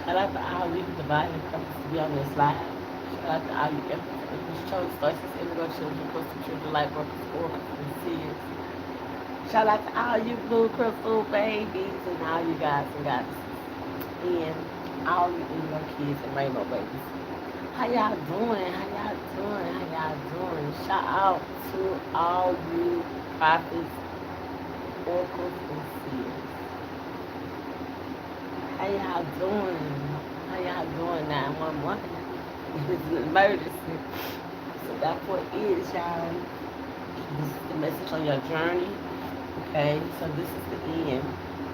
Shout out to all you divine and purpose to be on this live. Shout out to all you efforts, chose, choices, indigo children, crystal children, light workers, oracles, and seers. Shout out to all you blue crystal babies and all you guys and goddesses. And all you indigo kids and rainbow babies. How y'all doing? How y'all doing? How y'all doing? Shout out to all you prophets, oracles, and seers. How y'all doing? How y'all doing? 911. It's an emergency. So that's what it is, y'all. This is the message on your journey. Okay, so this is the end.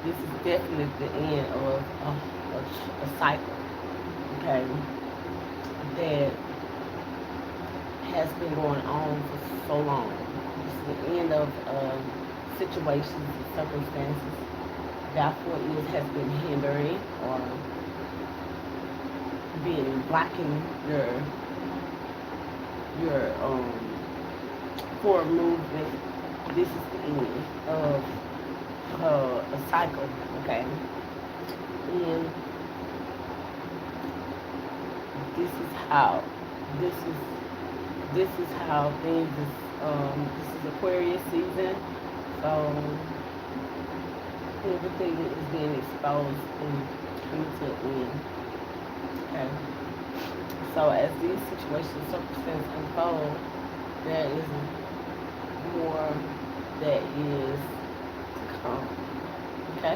This is definitely the end of a cycle. Okay, that has been going on for so long. This is the end of situations and circumstances. Therefore, it has been hindering or being blocking your forward movement. This is the end of a cycle. Okay, and this is how this is this is how things is. This is Aquarius season, so everything is being exposed and coming to an end. Okay. So as these situations, circumstances unfold, there is more that is to come. Okay.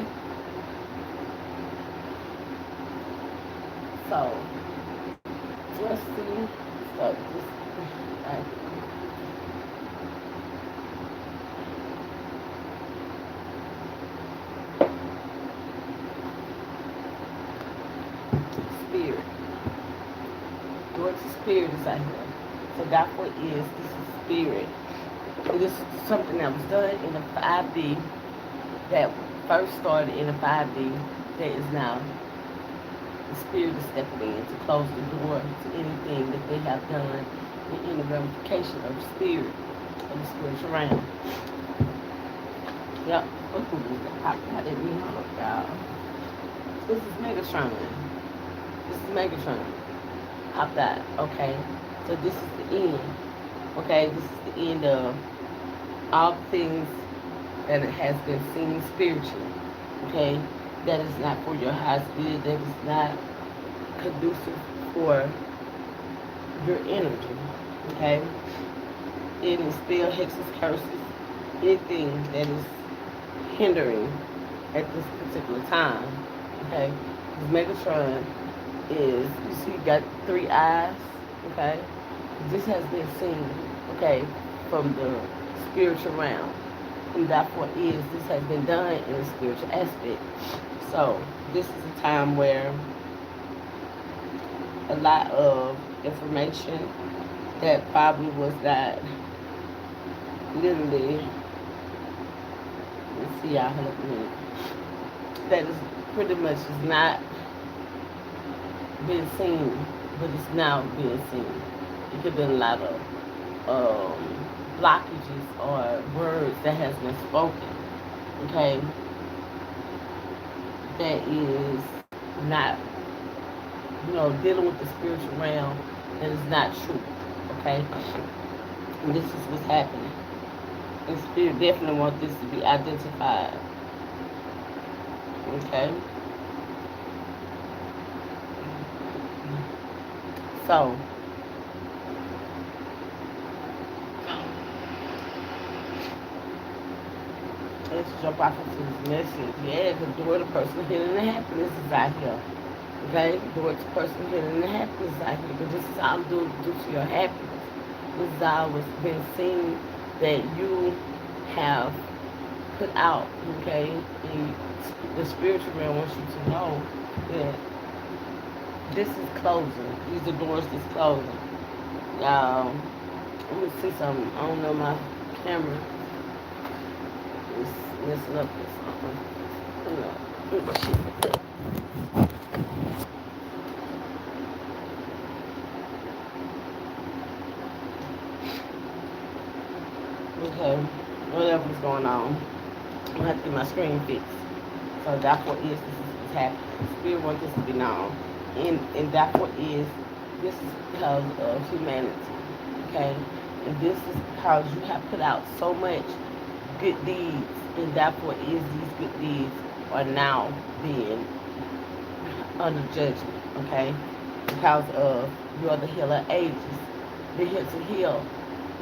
So let's see. So this. Right. Spirit. Lord's spirit is out here. So that's what is. This is spirit. This is something that was done in the 5D that first started in the 5D that is now the spirit is stepping in to close the door to anything that they have done in any ramification of the spirit of the spiritual realm. Yep. I didn't mean hold up, y'all. This is Megatron. This is Megatron. Hop that. Okay. So this is the end. Okay. This is the end of all things that it has been seen spiritually. Okay. That is not for your highest good. That is not conducive for your energy. Okay. It is still hexes, curses, anything that is hindering at this particular time. Okay. Megatron is, you see, got 3 eyes. Okay. This has been seen. Okay, from the spiritual realm. And that's what is. This has been done in a spiritual aspect. So this is a time where a lot of information that probably was not literally, let's see, y'all help me, that is pretty much is not being seen, but it's now being seen. It could be a lot of blockages or words that has been spoken, okay, that is not, dealing with the spiritual realm that is not true, okay? And this is what's happening. And Spirit definitely wants this to be identified, okay? So, let's jump off into this message. Yeah, the door to personal healing and happiness is out here. Okay? The door to personal healing and happiness is out here. Because this is all due to your happiness. This is all what's been seen that you have put out. Okay? And the spiritual realm wants you to know that this is closing. These are doors that's closing. Let me see something. I don't know, my camera is messing up or something. Okay, whatever's going on, I'm gonna have to get my screen fixed. So that's what is. This is what's happening. Spirit wants this to be known. And that's what is, this is because of humanity. Okay? And this is because you have put out so much good deeds. And therefore is these good deeds are now being under judgment. Okay? Because of you are the healer ages. You're here to heal.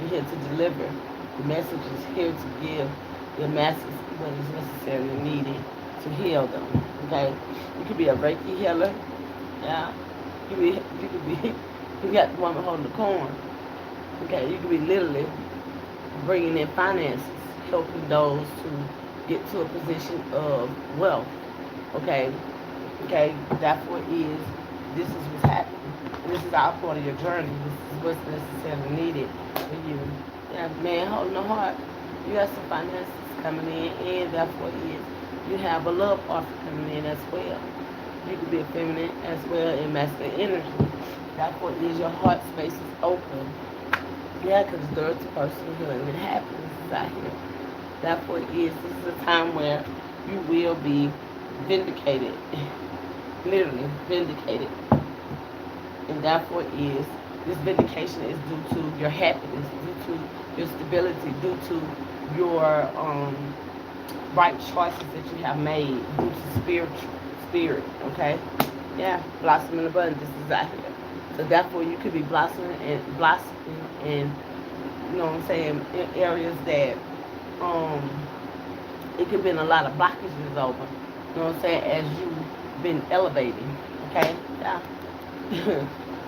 You're here to deliver. The message is here to give the masses what is necessary and needed to heal them. Okay? You could be a Reiki healer. Yeah. You got the woman holding the corn. Okay? You could be literally bringing in finances, helping those to get to a position of wealth. Okay? Okay? That's what is, this is what's happening. This is all part of your journey. This is what's necessarily needed for you. Yeah, man, holding the heart. You got some finances coming in, and that's what it is. You have a love offer coming in as well. You could be a feminine as well in masculine energy. That's what it is. Your heart space is open. Yeah, because there's the personal healing that happens out here. That's what it is. This is a time where you will be vindicated. Literally vindicated. And therefore is, this vindication is due to your happiness, due to your stability, due to your right choices that you have made, due to spirit, okay? Yeah, blossom in abundance, this is out here. So therefore you could be blossoming and you know what I'm saying, in areas that it could have been a lot of blockages over. You know what I'm saying, as you've been elevating, okay? Yeah.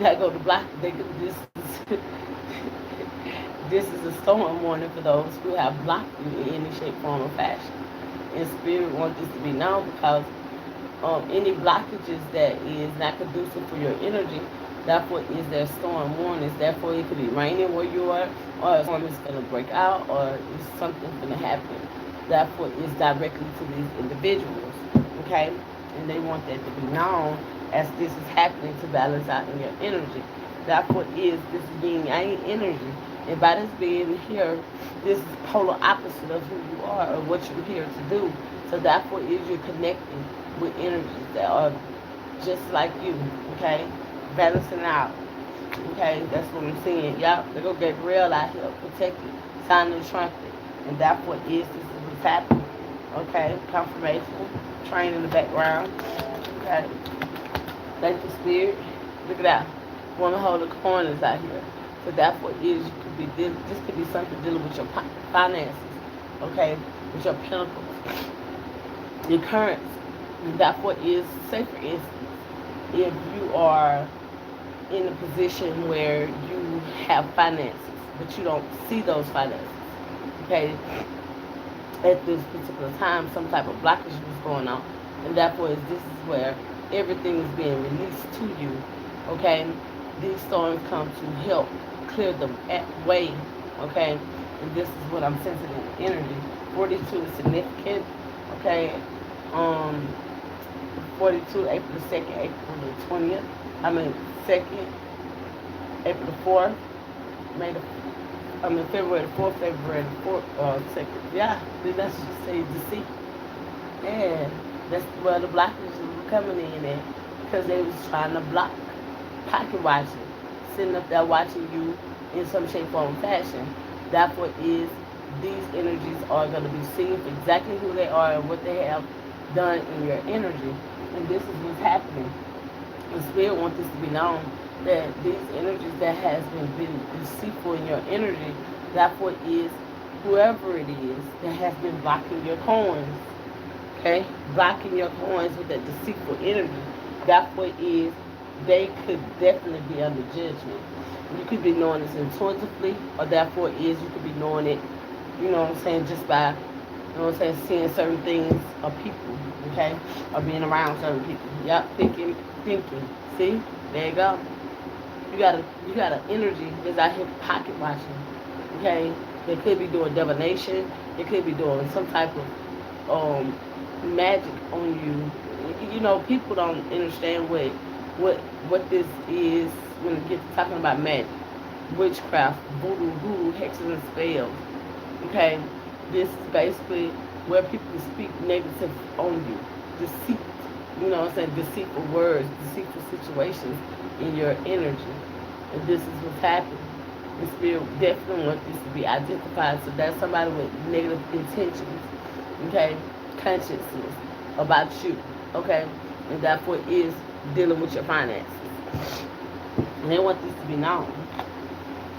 That go to block. This is a storm warning for those who have blocked you in any shape, form, or fashion. And Spirit wants this to be known because any blockages that is not conducive for your energy, therefore is there storm warnings. Therefore, it could be raining where you are, or a storm is going to break out, or something's going to happen. Therefore, it's directly to these individuals. Okay, and they want that to be known as this is happening to balance out in your energy. That's what is, this is being energy. And by this being here, this is polar opposite of who you are or what you're here to do. So that's what is, you're connecting with energies that are just like you, okay? Balancing out. Okay, that's what I'm saying. Y'all, they go Gabriel out here, protected, sounding the trumpet. And that's what is, this is what's happening. Okay, confirmation, train in the background. Okay. Thank you, Spirit. Look at that. Woman hold the corners out here. So that's what is, you could be, this could be something dealing with your finances, okay? With your pentacles, your currency. And that's what is, say for instance, if you are in a position where you have finances, but you don't see those finances, okay? At this particular time, some type of blockage was going on. And therefore, this is where everything is being released to you, okay? These storms come to help clear the way, okay? And this is what I'm sensing in energy. 42 is significant, okay? 42, April the 2nd, April the 20th. 2nd, April the 4th, February the 4th, February the 4th, 2nd. Yeah, let's just say deceit. Yeah, that's where the blockages were coming in at, because they was trying to block, pocket watching, sitting up there watching you in some shape, form, fashion. That's what is, these energies are going to be seen for exactly who they are and what they have done in your energy. And this is what's happening. The Spirit wants this to be known, that these energies that has been deceitful in your energy, that's what is, whoever it is that has been blocking your coins, okay, blocking your coins with that deceitful energy, that's what is, they could definitely be under judgment. You could be knowing this intuitively, or therefore is, you could be knowing it, you know what I'm saying, just by, you know what I'm saying, seeing certain things or people, okay, or being around certain people. Yep, thinking. See, there you go. You got an energy that's out here pocket watching, okay? They could be doing divination. They could be doing some type of magic on you. You know, people don't understand what this is when it gets to talking about magic, witchcraft, voodoo, hexes and spells. Okay, this is basically where people speak negative on you, deceit. you know what I'm saying, deceitful words, deceitful situations in your energy. And this is what's happening. The spirit definitely wants this to be identified. So that's somebody with negative intentions, okay, consciousness about you, okay, and that's what is dealing with your finances. And they want this to be known.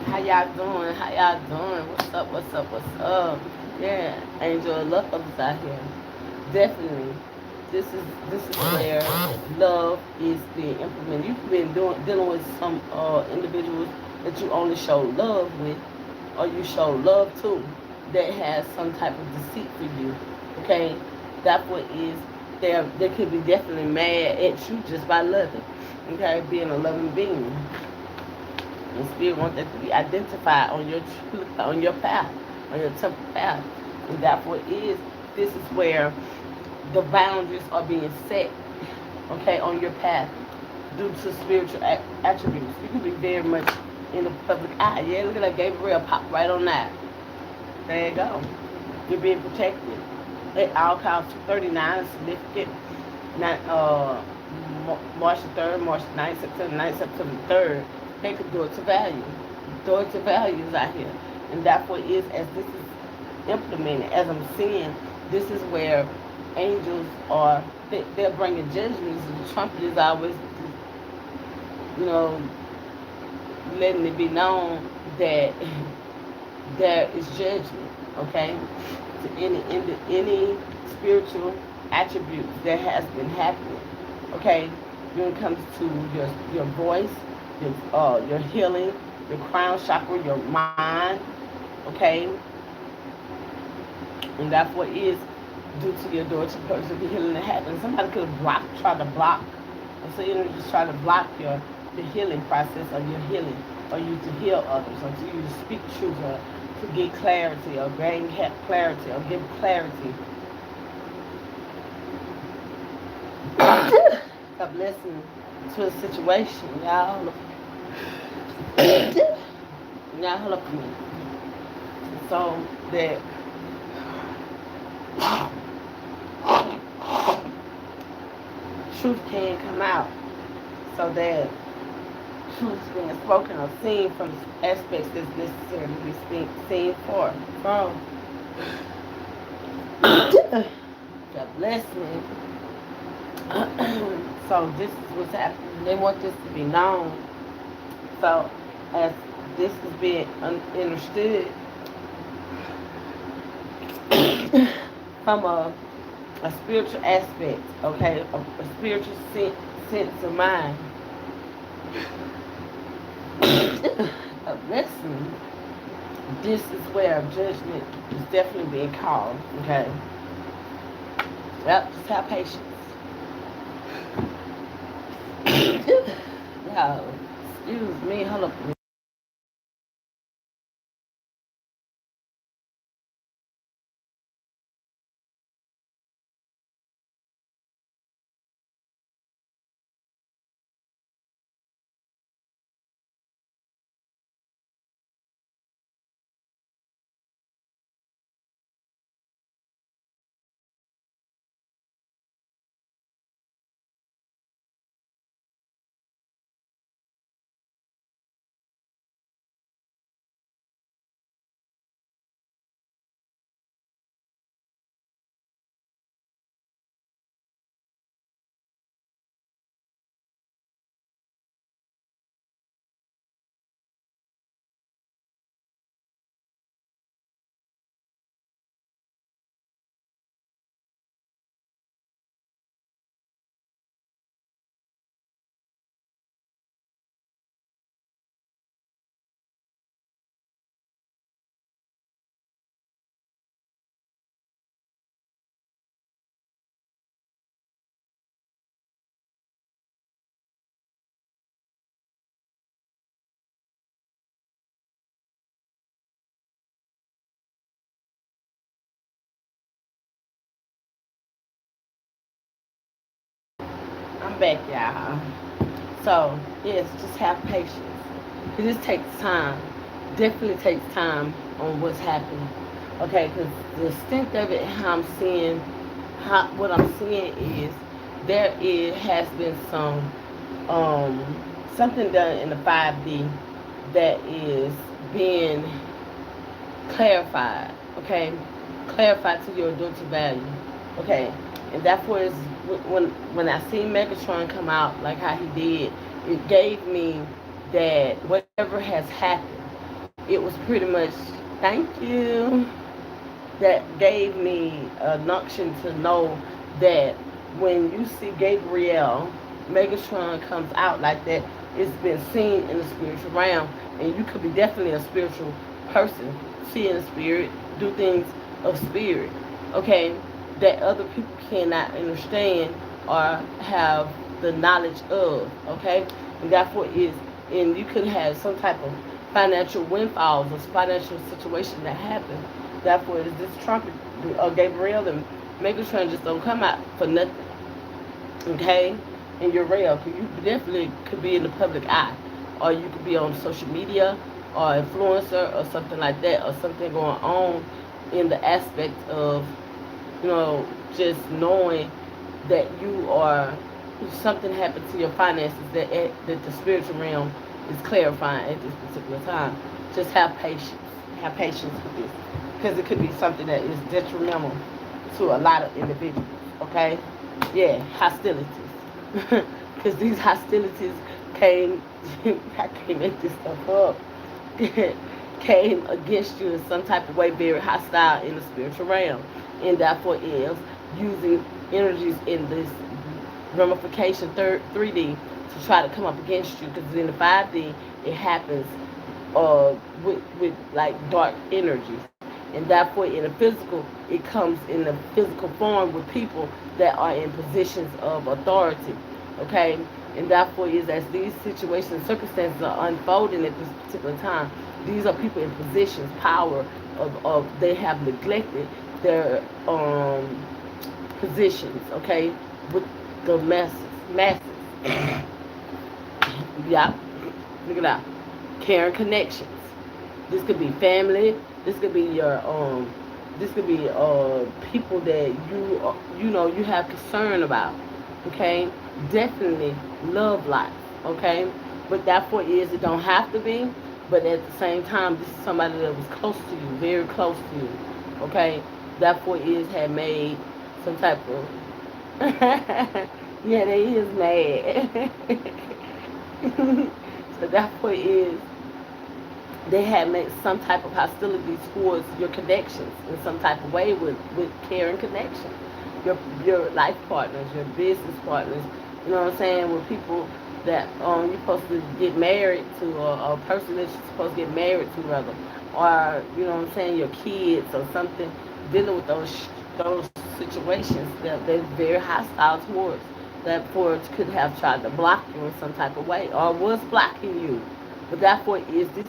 How y'all doing? How y'all doing? What's up? What's up? What's up? Yeah, angel of love is out here. Definitely, this is where love is being implemented. You've been dealing with some individuals that you only show love with, or you show love to, that has some type of deceit for you. Okay, that's what is. They could be definitely mad at you just by loving. Okay, being a loving being. And spirit wants that to be identified on your path, on your temple path. And that's what is. This is where the boundaries are being set, okay, on your path due to spiritual attributes. You can be very much in the public eye. Yeah, look at that Gabriel pop right on that. There you go. You're being protected at all counts. 239 is significant. Not, March the 3rd, March the 9th, September 9th, September 3rd. They could do it to value. Do it to values out here. And that's what is, as this is implemented, as I'm seeing, this is where angels are, they're bringing judgments. The trumpet is always, you know, letting it be known that there is judgment, okay, to any spiritual attributes that has been happening, okay, when it comes to your voice, your healing, your crown chakra, your mind, okay, and that's what is due to your door to purpose of the healing that happened. Somebody could have tried to block, and so you just try to block the healing process of your healing, or you to heal others, or to you to speak truth, or to get clarity, or gain clarity, or give clarity. A blessing to a situation, y'all. Y'all hold up for me. So that truth can come out, so that truth is being spoken or seen from aspects that's necessary to be seen from. God bless me. So this is what's happening. They want this to be known. So as this is being understood from a spiritual aspect, okay, a spiritual sense of mind, a blessing, this is where judgment is definitely being called, okay. Well, just have patience. Y'all, excuse me, hold up. I'm back, y'all. So, yes, just have patience. It just takes time. Definitely takes time on what's happening. Okay, because the extent of it, how I'm seeing, what I'm seeing is has been um, something done in the 5D that is being clarified, okay? Clarified to your adulting value, okay? And that's what is when I seen Megatron come out like how he did, it gave me that whatever has happened, it was pretty much thank you. That gave me a notion to know that when you see Gabriel, Megatron comes out like that, it's been seen in the spiritual realm, and you could be definitely a spiritual person, see in the spirit, do things of spirit, okay, that other people cannot understand or have the knowledge of, okay, and therefore is, and you could have some type of financial windfalls or financial situation that happen. Therefore, is this Trump or Gabriel and Megatron just don't come out for nothing, okay? And you're real, because you definitely could be in the public eye, or you could be on social media, or influencer, or something like that, or something going on in the aspect of, you know, just knowing that you are, something happened to your finances that the spiritual realm is clarifying at this particular time. Just have patience. Have patience with this, because it could be something that is detrimental to a lot of individuals. Okay, yeah, hostilities. Because these hostilities came, I can't make this stuff up. Came against you in some type of way, very hostile in the spiritual realm, and therefore is using energies in this ramification 3D to try to come up against you. Because in the 5D, it happens with like dark energies, and therefore in the physical, it comes in the physical form with people that are in positions of authority, okay, and therefore is as these situations and circumstances are unfolding at this particular time, these are people in positions, power of they have neglected their positions, okay, with the masses. Yeah, look at that. Caring connections. This could be family. This could be your This could be people that you know you have concern about. Okay, definitely love life. Okay, but therefore is it don't have to be. But at the same time, this is somebody that was close to you, very close to you. Okay, therefore is had made some type of yeah, they is mad. So therefore is they had made some type of hostility towards your connections in some type of way with care and connection. Your life partners, your business partners, you know what I'm saying, with people that you're supposed to get married to, or a person that you're supposed to get married to rather, or you know what I'm saying, your kids or something, dealing with those situations that they're very hostile towards. That Ford could have tried to block you in some type of way, or was blocking you. But that point is this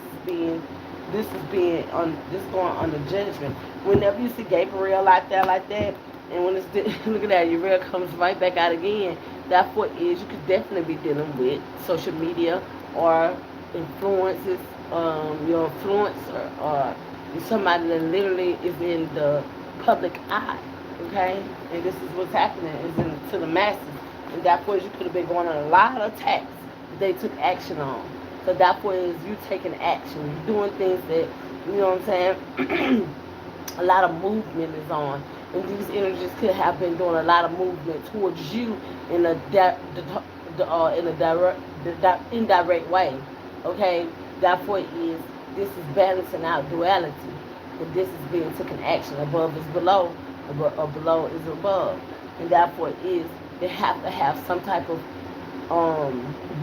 going under judgment. Whenever you see Gabriel out there like that, and when it's look at that, Uriel comes right back out again. That point is you could definitely be dealing with social media or influences, your influencer or somebody that literally is in the public eye. Okay, and this is what's happening is to the masses, and that point you could have been going on a lot of attacks that they took action on. So that point is you taking action, you doing things that you know what I'm saying. A lot of movement is on, and these energies could have been doing a lot of movement towards you in a in a indirect way. Okay, therefore is this is balancing out duality, and this is being taken action. Above is below, or below is above, and therefore is they have to have some type of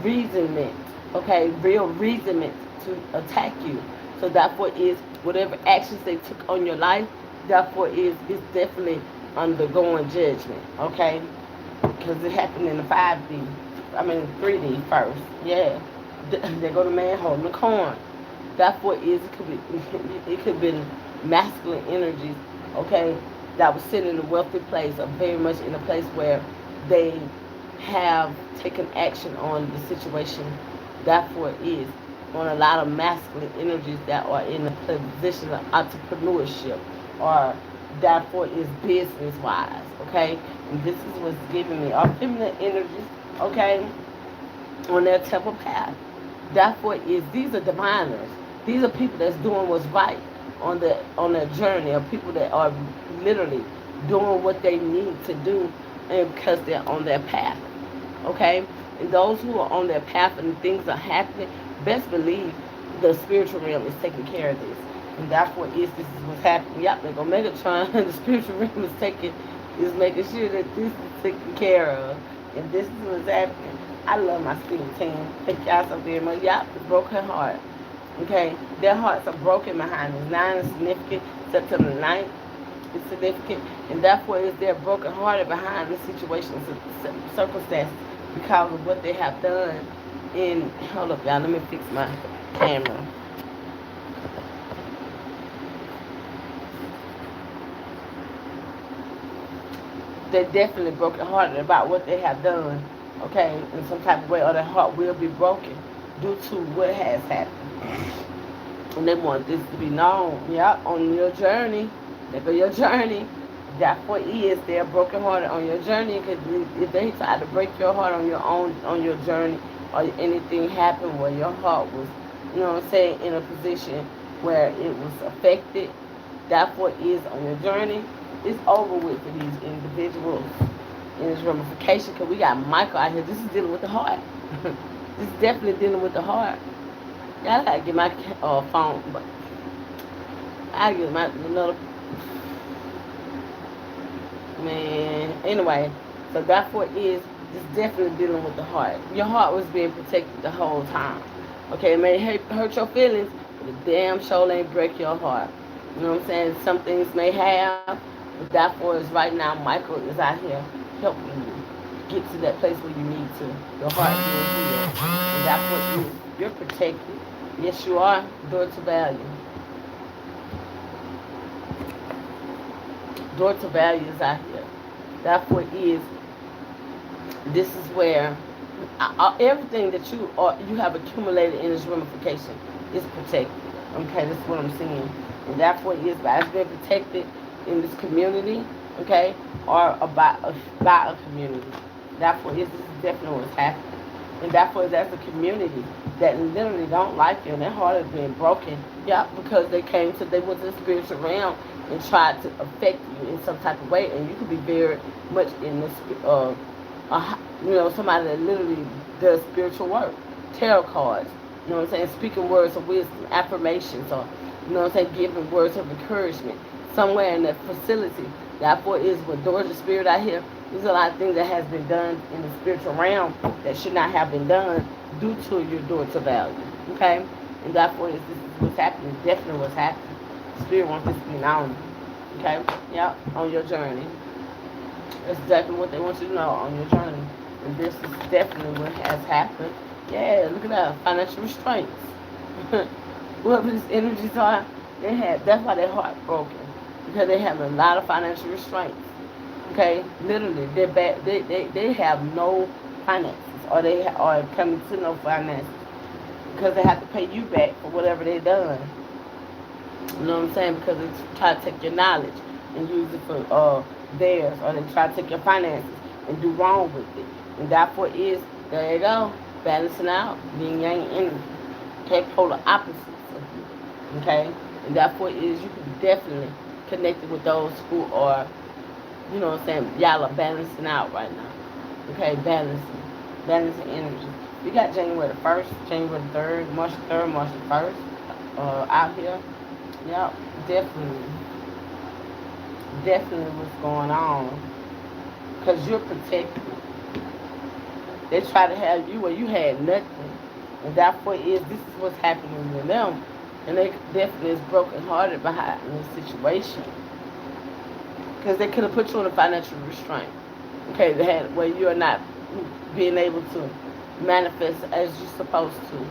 reasonment, okay, real reasonment to attack you. So therefore is whatever actions they took on your life, therefore is definitely undergoing judgment, okay? Because it happened in the 5D, I mean 3D first, yeah. They go to man holding the corn. Therefore is it could be masculine energies, okay, that was sitting in a wealthy place, or very much in a place where they have taken action on the situation. Therefore is on a lot of masculine energies that are in a position of entrepreneurship or Therefore, is business wise, okay? And this is what's giving me our feminine energies, okay, on their temple path. Therefore, is these are diviners. These are people that's doing what's right on their journey, or people that are literally doing what they need to do, and because they're on their path, okay? And those who are on their path and things are happening, best believe the spiritual realm is taking care of this. And that's what this is what's happening. Yep, they're gonna Megatron and the spiritual realm is making sure that this is taken care of. And this is what's happening. I love my student team. Thank y'all so very much. Yep, the broken heart. Okay? Their hearts are broken behind this. 9 is significant. September 9th is significant. And therefore is they're broken hearted behind the situations, circumstances, because of what they have done in, hold up y'all, let me fix my camera. They're definitely broken hearted about what they have done, okay, in some type of way, or their heart will be broken due to what has happened. And they want this to be known. Yeah, on your journey, there go your journey. That's what is. They're broken hearted on your journey, because if they try to break your heart on your journey, or anything happened where your heart was, you know what I'm saying, in a position where it was affected, that's what is on your journey. It's over with for these individuals in this ramification, because we got Michael out here. This is dealing with the heart. This is definitely dealing with the heart. Yeah, I gotta get my phone, but I get my another man. Anyway, so that's what is. It's definitely dealing with the heart. Your heart was being protected the whole time. Okay, it may hurt your feelings, but the damn show ain't break your heart. You know what I'm saying? Some things may have, but therefore is right now Michael is out here helping you get to that place where you need to. Your heart being healed. And that's what you're protected. Yes, you are. Door to value. Door to value is out here. That's what is. This is where everything that you have accumulated in this ramification is protected. Okay, that's what I'm seeing. And that's what it is. By it's being protected in this community, okay, or by a community. That's what it is. This is definitely what's happening. And therefore, that's a community that literally don't like you, and their heart has been broken. Yeah, because they went to the spiritual realm and tried to affect you in some type of way, and you could be very much in this, somebody that literally does spiritual work, tarot cards. You know what I'm saying? Speaking words of wisdom, affirmations, or you know what I'm saying, giving words of encouragement somewhere in that facility. Therefore, is with doors of spirit out here. There's a lot of things that has been done in the spiritual realm that should not have been done due to your door to value. Okay? And therefore, this is what's happening. Definitely what's happening. Spirit wants this to be known. Okay? Yep. On your journey. That's definitely what they want you to know on your journey. And this is definitely what has happened. Yeah, look at that. Financial restraints. Whoever these energies are, that's why their heart broken. Because they have a lot of financial restraints. Okay, literally, they're bad. They have no finances, or they are coming to no finances because they have to pay you back for whatever they done. You know what I'm saying? Because they try to take your knowledge and use it for theirs, or they try to take your finances and do wrong with it. And therefore is, there you go, balancing out, yin yang energy. Okay, polar opposites of you. Okay, and therefore is you can be definitely connected with those who are, you know what I'm saying, y'all are balancing out right now. Okay, balancing energy. We got January the 1st, January the 3rd, March the 3rd, March the 1st out here. Yep, definitely what's going on. Because you're protected. They try to have you where you had nothing. And therefore this is what's happening with them. And they definitely is brokenhearted behind this situation. Because they could have put you in a financial restraint. Okay, they had where you are not being able to manifest as you're supposed to.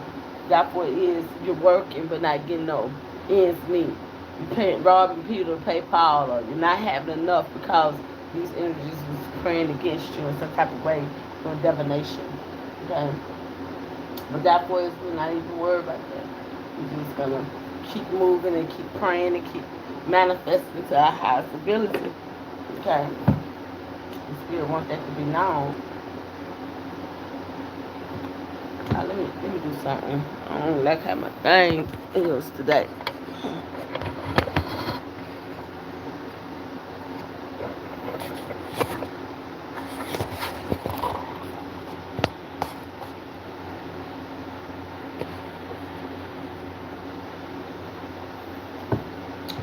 Therefore you're working but not getting no ends meet. You can't robbing Peter to pay Paul, or you're not having enough because these energies was praying against you in some type of way for divination. Okay? But therefore we're not even worried about that. We're just gonna keep moving and keep praying and keep manifesting to our highest ability. Okay. The spirit wants that to be known. Let me do something. I don't like how my thing is today.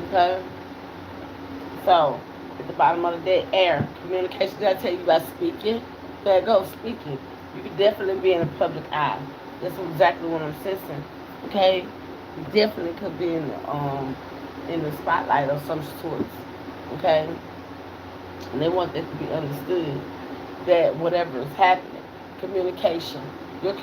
Okay. So, at the bottom of the deck, air. Communication, did I tell you about speaking? There goes speaking. You could definitely be in the public eye. That's exactly what I'm sensing. Okay? You definitely could be in the spotlight of some sort. Okay? And they want that to be understood that whatever is happening, communication, your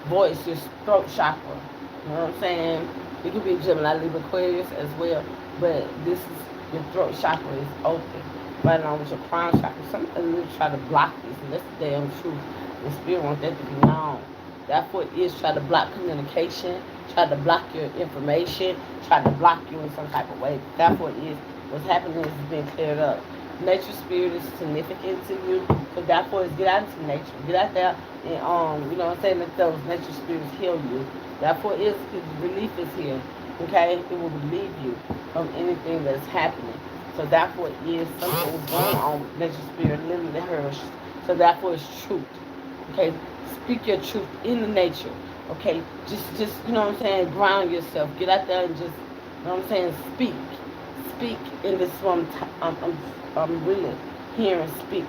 voice, your throat chakra. You know what I'm saying? It could be Gemini, Libra, Aquarius as well, but this is your throat chakra is open, right along with your crown chakra. Somebody really try to block this, and that's the damn truth. The spirit wants that to be known. Therefore, it is try to block communication, try to block your information, try to block you in some type of way. Therefore, it is what's happening is being cleared up. Nature spirit is significant to you, so therefore, it's get out into nature, get out there, and you know what I'm saying, let those nature spirits heal you. Therefore, is relief is here. Okay, it will relieve you from anything that's happening. So therefore, it is something is going on with nature spirit, literally hers. So therefore, it's truth. Okay, speak your truth in the nature. Okay, just you know what I'm saying, ground yourself, get out there and just you know what I'm saying, speak in this one. I'm really hearing speak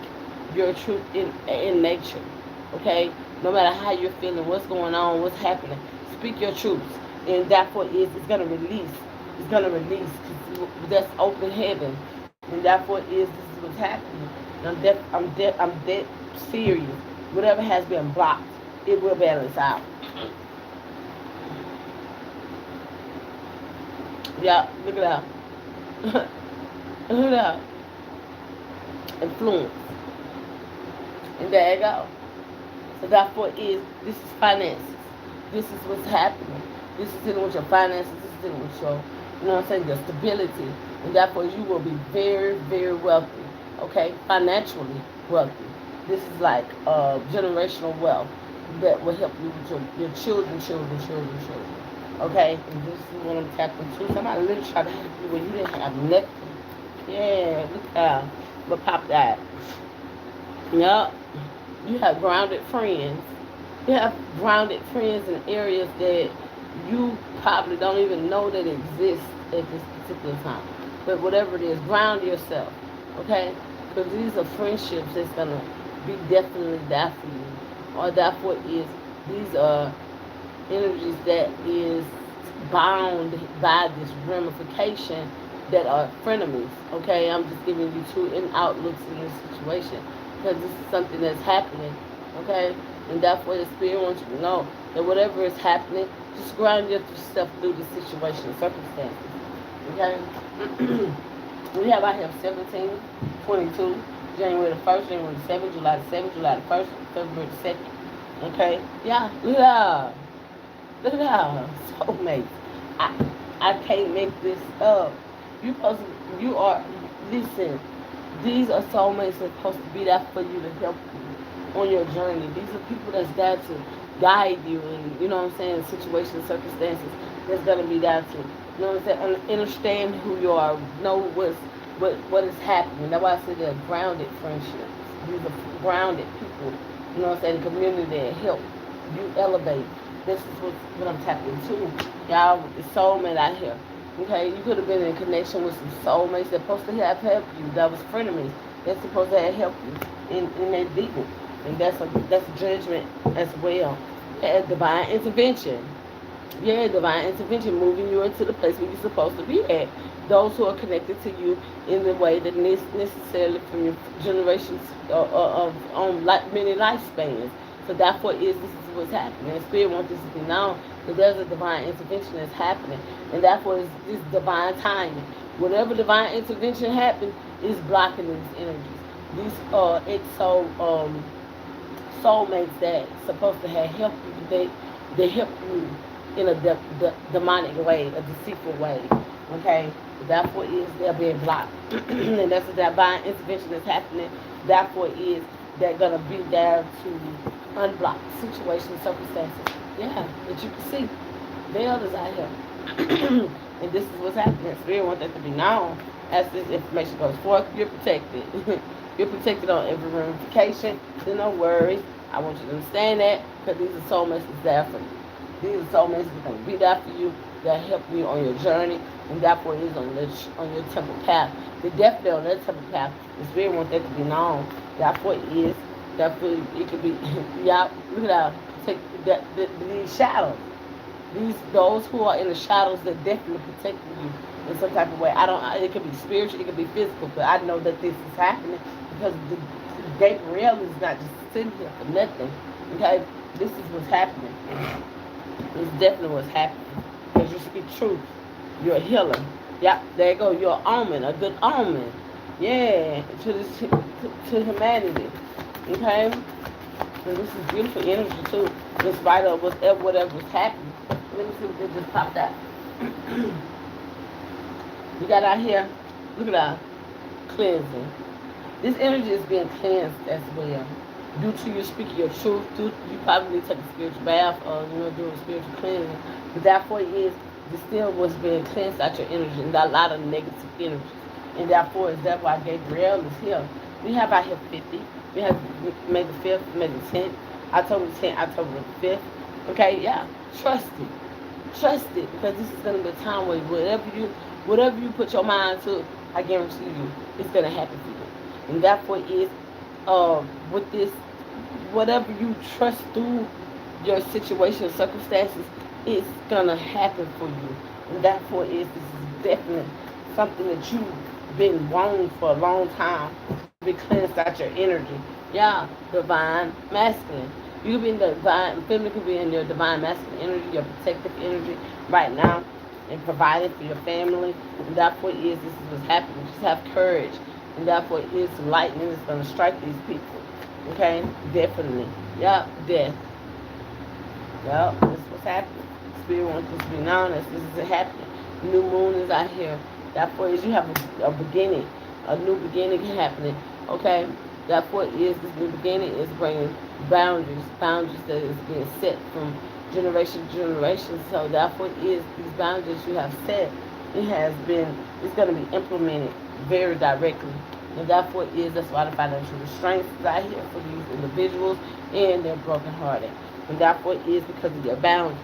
your truth in nature. Okay, no matter how you're feeling, what's going on, what's happening, speak your truths, and therefore it's gonna release. It's gonna release. That's open heaven, and therefore this is what's happening. And I'm dead serious. Whatever has been blocked, it will balance out. Yeah, look at that. Look at that. Influence. And there you go. So therefore this is finances. This is what's happening. This is dealing with your finances. This is dealing with your, you know what I'm saying, your stability. And therefore you will be very, very wealthy. Okay? Financially wealthy. This is like generational wealth that will help you with your children. Okay? And this is what I'm tapping into. Somebody literally tried to help you when you didn't have nothing. Yeah, look how. But pop that. Yup. You have grounded friends. You have grounded friends in areas that you probably don't even know that exist at this particular time. But whatever it is, ground yourself, okay? Because these are friendships that's going to be definitely there for you. Or therefore is, these are energies that is bound by this ramification that are frenemies, okay? I'm just giving you two outlooks in this situation because this is something that's happening, okay? And therefore the spirit wants you to know that whatever is happening, just ground yourself through the situation, circumstances, okay? We have out here 17, 22, January the 1st, January the 7th, July the 7th, July the 1st, February the 2nd, okay? Yeah, look at that, soulmates. I can't make this up. You are, listen, these are soulmates that are supposed to be there for you to help you on your journey. These are people that's there to guide you and, you know what I'm saying, situations, circumstances that's going to be there to, you know what I'm saying, understand who you are, know what is happening. That's why I said they're grounded friendships. These are grounded people, you know what I'm saying, community that help you elevate. This is what I'm tapping into. Y'all, with the soulmate out here. Okay, you could have been in connection with some soulmates that supposed to have helped you. That was frenemies. They're supposed to have helped you in their deepness. And that's judgment as well. And divine intervention. Yeah, divine intervention, moving you into the place where you're supposed to be at. Those who are connected to you in the way that necessarily from your generations of many lifespans. So therefore this is what's happening. And Spirit wants this to be known that there's a divine intervention that's happening. And therefore it's this divine timing. Whatever divine intervention happens is blocking these energies. These are soulmates that supposed to have helped you. They help you in a demonic way, a deceitful way. Okay, therefore is they're being blocked, and that's a divine intervention that's happening. Therefore is they're gonna be there to unblock situations, circumstances. Yeah, that you can see. There are others out here, and this is what's happening. Spirit wants that to be known. As this information goes forth, you're protected. You're protected on every ramification. So no worries. I want you to understand that because these are soul messages there for you. These are soul messages that will be there for you, that help you on your journey, and therefore it is on your temple path. The definitely on that temple path. The Spirit wants that to be known. Therefore it is. Therefore it could be. Yeah, look at that. Take these shadows. Those who are in the shadows, they're definitely protecting you in some type of way. It could be spiritual, it could be physical, but I know that this is happening because Gabriel is not just sitting here for nothing. Okay, this is what's happening. It's definitely what's happening because you speak truth. You're a healer. Yeah, there you go. You're an omen, a good omen. Yeah, to humanity. Okay, and this is beautiful energy too. In spite of whatever's happening. Let me see what they just popped out. We got out here, look at that, cleansing. This energy is being cleansed as well. Due to you speaking your truth, you probably take a spiritual bath or doing a spiritual cleansing. But therefore it is still what's being cleansed out your energy and a lot of negative energy. And therefore is that why Gabriel is here. We have out here 50. We have May the 5th, May the 10th, October the 10th, October the 5th. Okay, yeah. Trust it. Trust it, because this is going to be a time where whatever you put your mind to, I guarantee you, it's going to happen for you. And therefore is, with this, whatever you trust through your situation, circumstances, it's going to happen for you. And therefore is, this is definitely something that you've been wanting for a long time to be cleansed out your energy. Yeah, divine masculine. You could be in the divine, feminine could be in your divine masculine energy, your protective energy right now, and providing for your family. And therefore it is, this is what's happening. Just have courage. And therefore it is lightning is going to strike these people. Okay? Definitely. Yup, death. Yup, this is what's happening. Spirit wants this to be known as this is happening. New moon is out here. Therefore is you have a beginning. A new beginning happening. Okay? Therefore is this new beginning is bringing boundaries that is being set from generation to generation. So therefore is these boundaries you have set, it's going to be implemented very directly. And therefore is, that's why the financial restraints is out here for these individuals and they're brokenhearted. And therefore is because of your boundaries.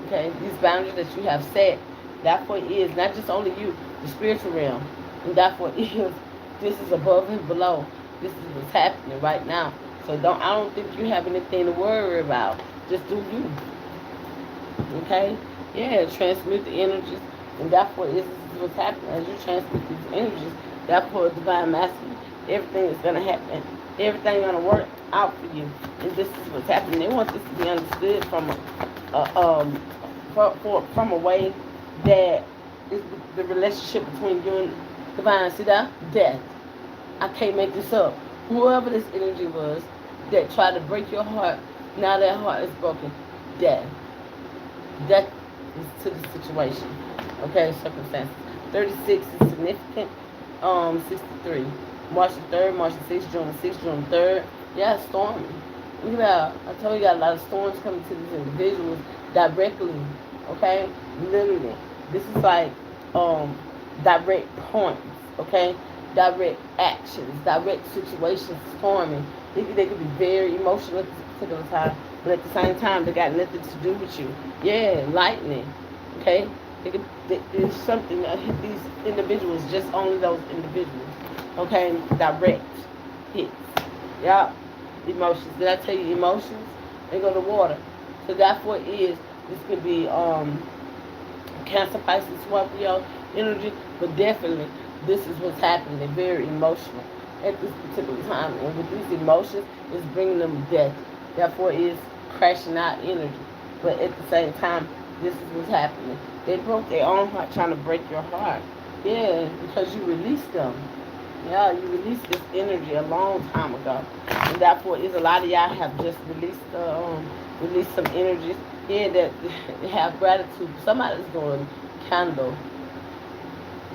Okay, these boundaries that you have set, therefore is not just only you, the spiritual realm. And therefore is, this is above and below. This is what's happening right now. So I don't think you have anything to worry about. Just do you. Okay? Yeah, transmute the energies. And therefore this is what's happening. As you transmute these energies, therefore divine masculine, everything is gonna happen. Everything gonna work out for you. And this is what's happening. They want this to be understood from a way that is the relationship between you and divine. See that? Death. I can't make this up. Whoever this energy was that tried to break your heart, now that heart is broken. Death. Death is to the situation. Okay, circumstances. 36 is significant. 63. March the 3rd, March the 6th, June the 6th, June the 3rd. Yeah, stormy. Look at that. I told you, got a lot of storms coming to these individuals directly. Okay? Literally. This is like direct points. Okay? Direct actions, direct situations storming. They could be very emotional at this particular time, but at the same time, they got nothing to do with you. Yeah, lightning. Okay? There's something that hit these individuals, just only those individuals. Okay? Direct hits. Yeah. Emotions. Did I tell you emotions? They go to water. So therefore is, this could be Cancer, Pisces, Scorpio energy, but definitely this is what's happening. They're very emotional at this particular time. And with these emotions, it's bringing them death. Therefore, it's crashing out energy. But at the same time, this is what's happening. They broke their own heart trying to break your heart. Yeah, because you released them. Yeah, you released this energy a long time ago, and therefore, is a lot of y'all have just released some energy. Yeah, that have gratitude. Somebody's doing candle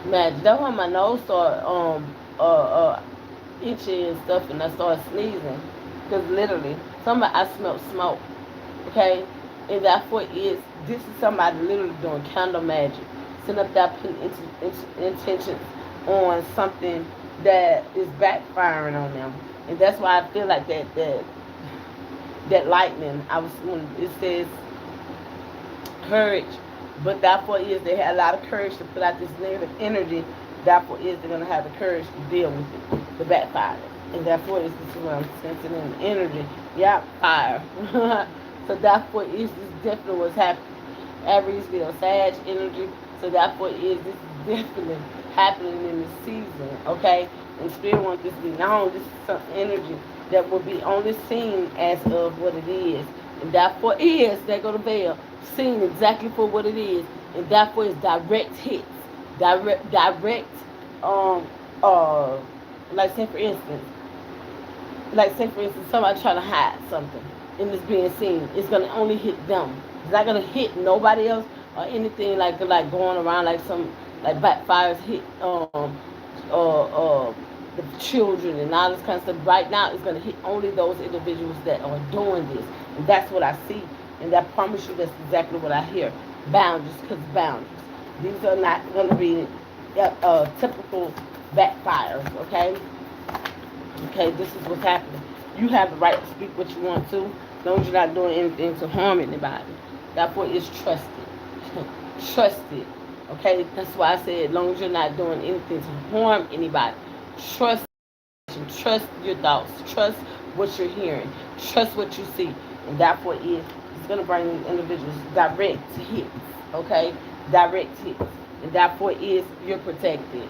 magic. That's why my nose started itchy and stuff, and I started sneezing, because literally, somebody I smelled smoke. Okay, and therefore is this is somebody literally doing candle magic, send up that intentions on something that is backfiring on them, and that's why I feel like that lightning. I was when it says courage, but therefore is they had a lot of courage to put out this negative energy. Therefore is they're gonna have the courage to deal with it, the backfire, and therefore is this is what I'm sensing in the energy. Yeah, fire. So therefore is this definitely what's happening. Aries feel Sag energy. So therefore is this is definitely happening in this season. Okay, and Spirit wants this to be known. This is some energy that will be only seen as of what it is, and therefore is they go to bell seen exactly for what it is, and therefore is direct hits, direct um uh like say for instance somebody trying to hide something and it's being seen, it's gonna only hit them. It's not gonna hit nobody else or anything like going around like some like backfires hit the children and all this kind of stuff. Right now it's gonna hit only those individuals that are doing this. And that's what I see. And I promise you that's exactly what I hear. Boundaries, because boundaries. These are not gonna be typical backfires, okay? Okay, this is what's happening. You have the right to speak what you want to, as long as you're not doing anything to harm anybody. Therefore, it's trusted. Trusted. Okay, that's why I said, as long as you're not doing anything to harm anybody, trust. Trust your thoughts. Trust what you're hearing. Trust what you see, and therefore, it's gonna bring these individuals direct hits. Okay, direct hits, and therefore, you're protected.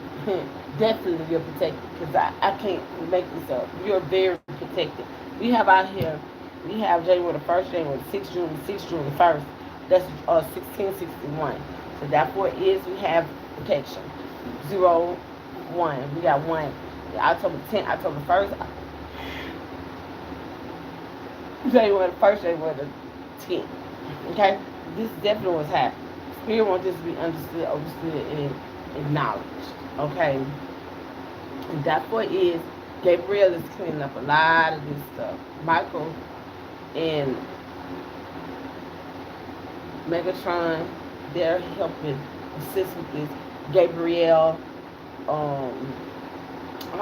Definitely you're protected, because I can't make this up. You're very protected. We have out here, we have January the 1st, January the 6th, June the 1st. That's 1661. So therefore we have protection. 0, 1. We got 1. October 10th, October 1st, January the 1st, January the 10th. Okay? This is definitely what's happening. Spirit wants this to be understood, and acknowledged. Okay? And that's what is. Gabriel is cleaning up a lot of this stuff. Michael and Megatron, they're helping assist with this. Gabriel, all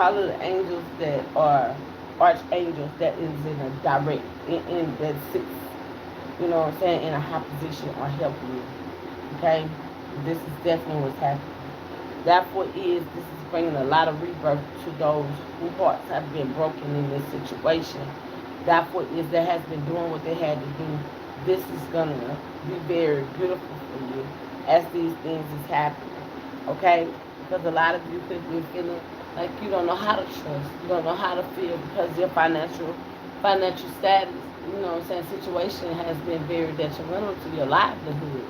of the angels that are archangels that is in a direct, in that sits, you know what I'm saying, in a high position are helping you. Okay? This is definitely what's happening. Therefore this is bringing a lot of rebirth to those whose hearts have been broken in this situation. Therefore that has been doing what they had to do. This is going to be very beautiful for you as these things is happening. Okay? Because a lot of you could be feeling like you don't know how to trust. You don't know how to feel because your financial status, you know what I'm saying, situation has been very detrimental to your livelihood.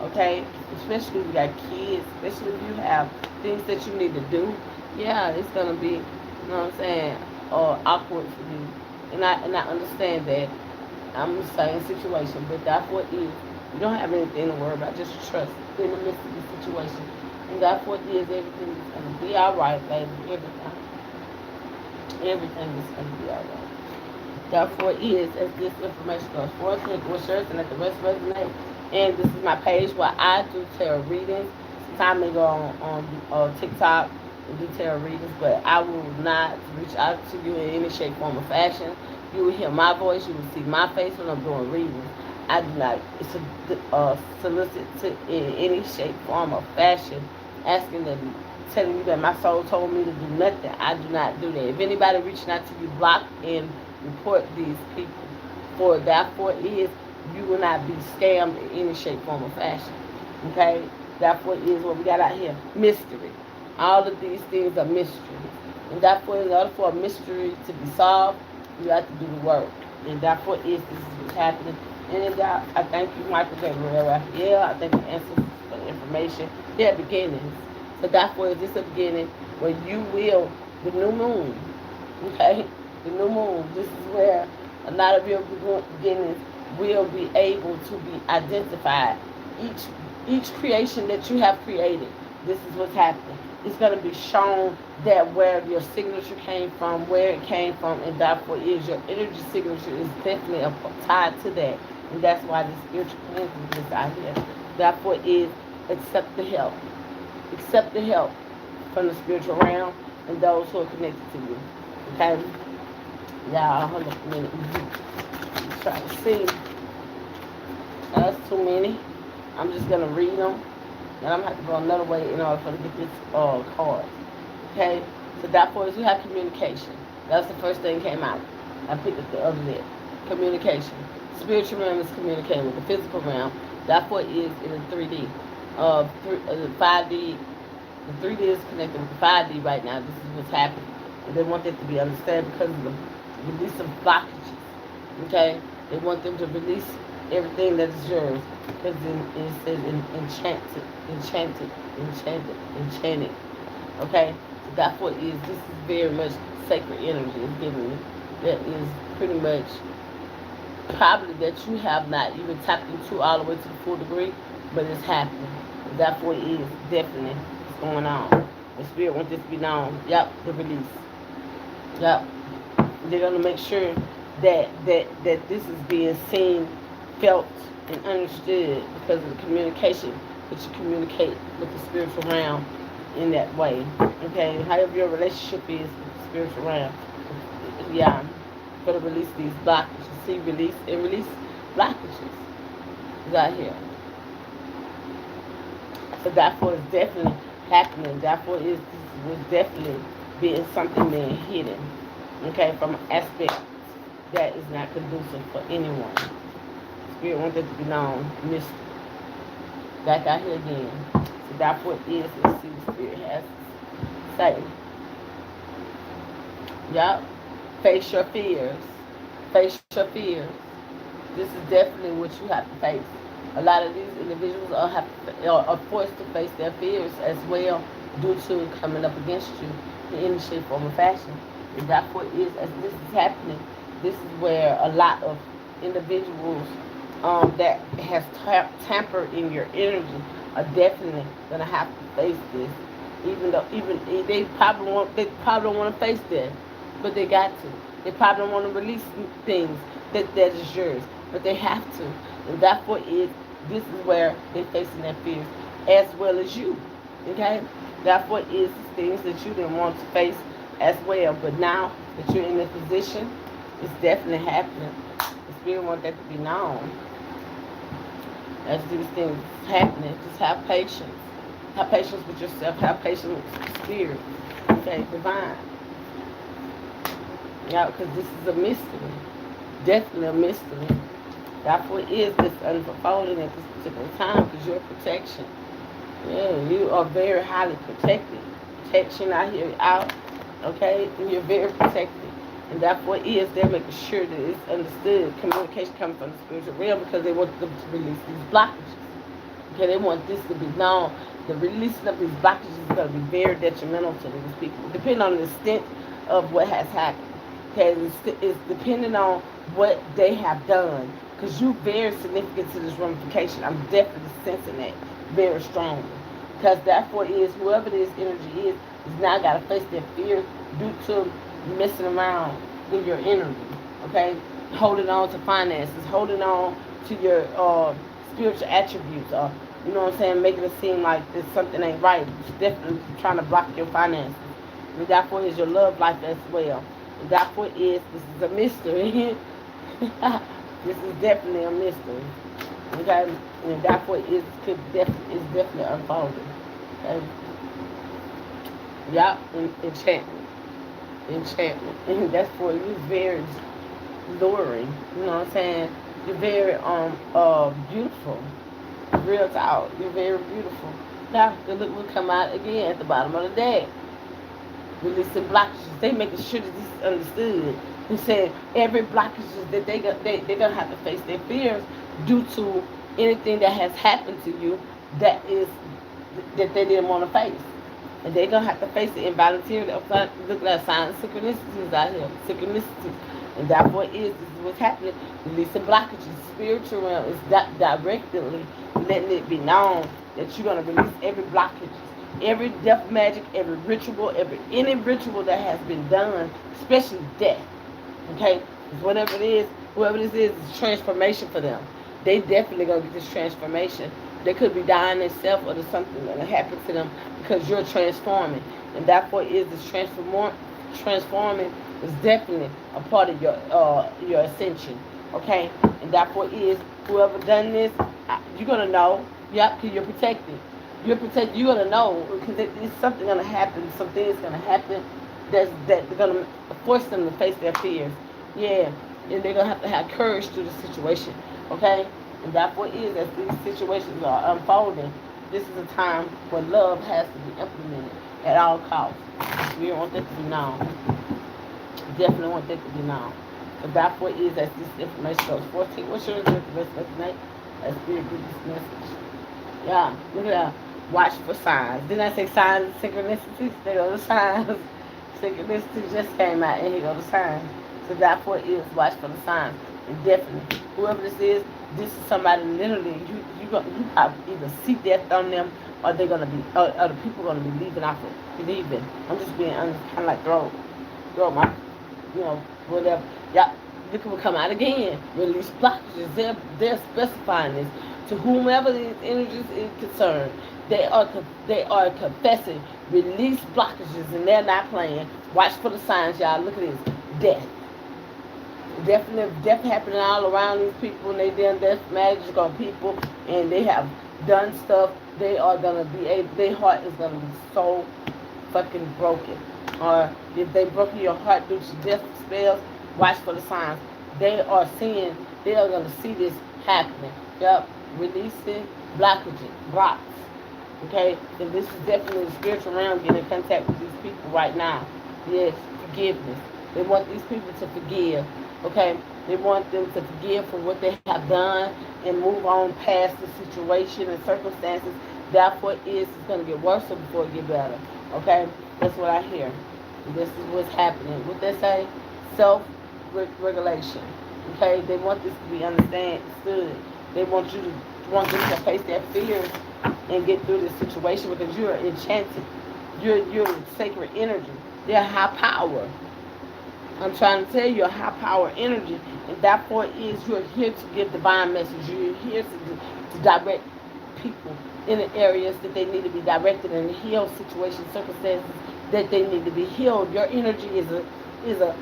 Okay? Especially if you got kids, especially if you have things that you need to do. Yeah, it's gonna be, you know what I'm saying, awkward for you. And I understand that. I'm in the same situation, but that's what is. You don't have anything to worry about. Just trust in the midst of the situation. And that's what is. Everything is going to be all right, baby. Everything is going to be all right. Therefore is, as this information goes forth, and will share and let the rest resonate. And this is my page where I do tarot readings. Sometimes I go on TikTok and do tarot readings, but I will not reach out to you in any shape, form, or fashion. You will hear my voice. You will see my face when I'm doing readings. I do not solicit to in any shape, form, or fashion, asking them, telling you that my soul told me to do nothing. I do not do that. If anybody reaching out to you, block and report these people. For therefore is, you will not be scammed in any shape, form, or fashion. Okay? Therefore is what we got out here. Mystery. All of these things are mysteries. And therefore, in order for a mystery to be solved, you have to do the work. And therefore this is what's happening. And I thank you, Michael Gabriel Raphael. I thank you, Ancestors, for the information. They're beginnings. So therefore, is this a beginning where you will The new moon. Okay? The new moon. This is where a lot of your beginnings will be able to be identified. Each creation that you have created, this is what's happening. It's going to be shown that where your signature came from, where it came from, and therefore is your energy signature is definitely tied to that. And that's why the spiritual cleansing is out here. Therefore is accept the help. Accept the help from the spiritual realm and those who are connected to you. Okay? Y'all, hold up a minute. Try to see. That's too many. I'm just going to read them. And I'm going to have to go another way in order for to get this card. Okay? So therefore is you have communication. That's the first thing that came out. I picked up the other lip. Communication. Spiritual realm is communicating with the physical realm. Therefore is in the 3D. 5D. The 3D is connected with the 5D right now. This is what's happening. And they want that to be understood because of the release of blockages. Okay? They want them to release everything that is yours. Because it says enchanted. Okay? So therefore is this is very much sacred energy. It's giving me. That is pretty much probably that you have not even tapped into all the way to the full degree, but it's happening. Therefore it is definitely what's going on. The spirit wants this to be known. Yep, the release. Yep. They're gonna make sure that this is being seen, felt, and understood because of the communication that you communicate with the spiritual realm in that way. Okay, however your relationship is with the spiritual realm. Yeah, gonna release these blockages. See, release and release blockages right here. So therefore, it's definitely happening. Therefore, this was definitely being something being hidden. Okay, from an aspect that is not conducive for anyone. Spirit wants it to be known, mystery. Back out here again. So therefore, it is. Let's see what the Spirit has to say. Yup. Face your fears. Face your fears. This is definitely what you have to face. A lot of these individuals are forced to face their fears as well due to coming up against you in any shape, form, or fashion. And therefore, is as this is happening, this is where a lot of individuals that has tampered in your energy are definitely gonna have to face this. Even they probably don't want to face that, but they got to. They probably don't want to release things that is yours, but they have to. And therefore this is where they're facing their fears as well as you. Okay? Therefore is things that you didn't want to face as well. But now that you're in this position, it's definitely happening. The Spirit wants that to be known. As these things happening, just have patience. Have patience with yourself. Have patience with the Spirit. Okay? Divine. Yeah, because this is a mystery. Definitely a mystery. Therefore is this unfolding at this particular time because you're protection. Yeah, you are very highly protected. Protection out here, out. Okay? And you're very protected. And therefore is they're making sure that it's understood. Communication coming from the spiritual realm because they want them to release these blockages. Okay, they want this to be known. The releasing of these blockages is going to be very detrimental to these people, depending on the extent of what has happened. Okay, it's depending on what they have done. Because you're very significant to this ramification. I'm definitely sensing that very strongly. Because therefore is whoever this energy is now got to face their fear due to messing around in your energy. Okay, holding on to finances, holding on to your spiritual attributes, or you know what I'm saying, making it seem like there's something ain't right. It's definitely trying to block your finances. And therefore is your love life as well. And therefore is this is a mystery. This is definitely a mystery. Okay? And therefore is definitely unfolding. Okay? Yup, enchantment. And that's for you very luring. You know what I'm saying? You're very beautiful. Real talk. You're very beautiful. Now the look will come out again at the bottom of the deck. Releasing blockages. They making sure that this is understood. He said every blockage that they're gonna have to face their fears due to anything that has happened to you that they didn't want to face. And they're going to have to face it involuntarily. Look at signs, synchronicities out here. Synchronicities. And that's what this is what's happening. Releasing blockages. Spiritual realm is directly letting it be known that you're going to release every blockage. Every death magic, every ritual, any ritual that has been done, especially death. Okay? Whatever it is, whoever this is transformation for them. They definitely going to get this transformation. They could be dying themselves or there's something that will happen to them because you're transforming. And that's what is this transforming is definitely a part of your ascension. Okay? And that's what is whoever done this, you're going to know. Yep, because you're protected. You're protected. You're going to know because there's something going to happen. Something is going to happen that's going to force them to face their fears. Yeah. And they're going to have courage through the situation. Okay? And that's what is as these situations are unfolding. This is a time where love has to be implemented at all costs. We don't want that to be known. Definitely want that to be known. But that's what is as this information goes. 14. What's your rest of tonight? Let's read this message. Yeah, look at that. Watch for signs. Didn't I say signs and synchronicities? There go the signs. Synchronicities just came out, and here go the signs. So that's what it is. Watch for the signs. And definitely, whoever this is somebody literally, you probably either see death on them, or they're gonna be, or the people gonna be leaving off of leaving. I'm just being honest, kind of like throw my, whatever. Yeah, this will come out again. Release blockages. They're specifying this to whomever these energies is concerned. They are confessing. Release blockages, and they're not playing. Watch for the signs, y'all. Look at this. Death. Death happening all around these people, and they done death magic on people, and they have done stuff. They are gonna be their heart is gonna be so fucking broken. Or if they broken your heart due to death spells, watch for the signs. They are gonna see this happening. Yep, releasing blocks. Okay, and this is definitely the spiritual realm getting in contact with these people right now. Yes, forgiveness. They want these people to forgive. Okay, they want them to forgive for what they have done and move on past the situation and circumstances. That's what it's going to get worse before it get better. Okay, that's what I hear. And this is what's happening. What they say, self-regulation. Okay, they want this to be understood. They want them to face their fears and get through this situation because you're enchanted. You're sacred energy. They're high power. I'm trying to tell you a high power energy, and that point is you're here to give divine message. You're here to direct people in the areas that they need to be directed and heal situations, circumstances that they need to be healed. Your energy is a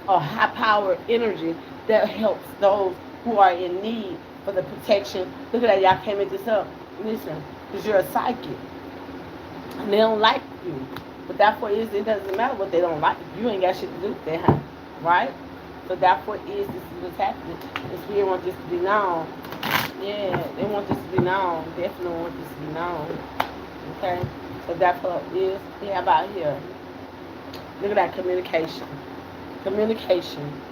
high power energy that helps those who are in need for the protection. Look at that, y'all can't make this up. Listen, because you're a psychic, and they don't like you. But that's what it doesn't matter what they don't like. You ain't got shit to do with that, right? So that's what this is what's happening. The spirit wants this to be known. Yeah, they want this to be known. Definitely want this to be known. Okay? So that's what it is. Yeah, about here. Look at that communication. Communication.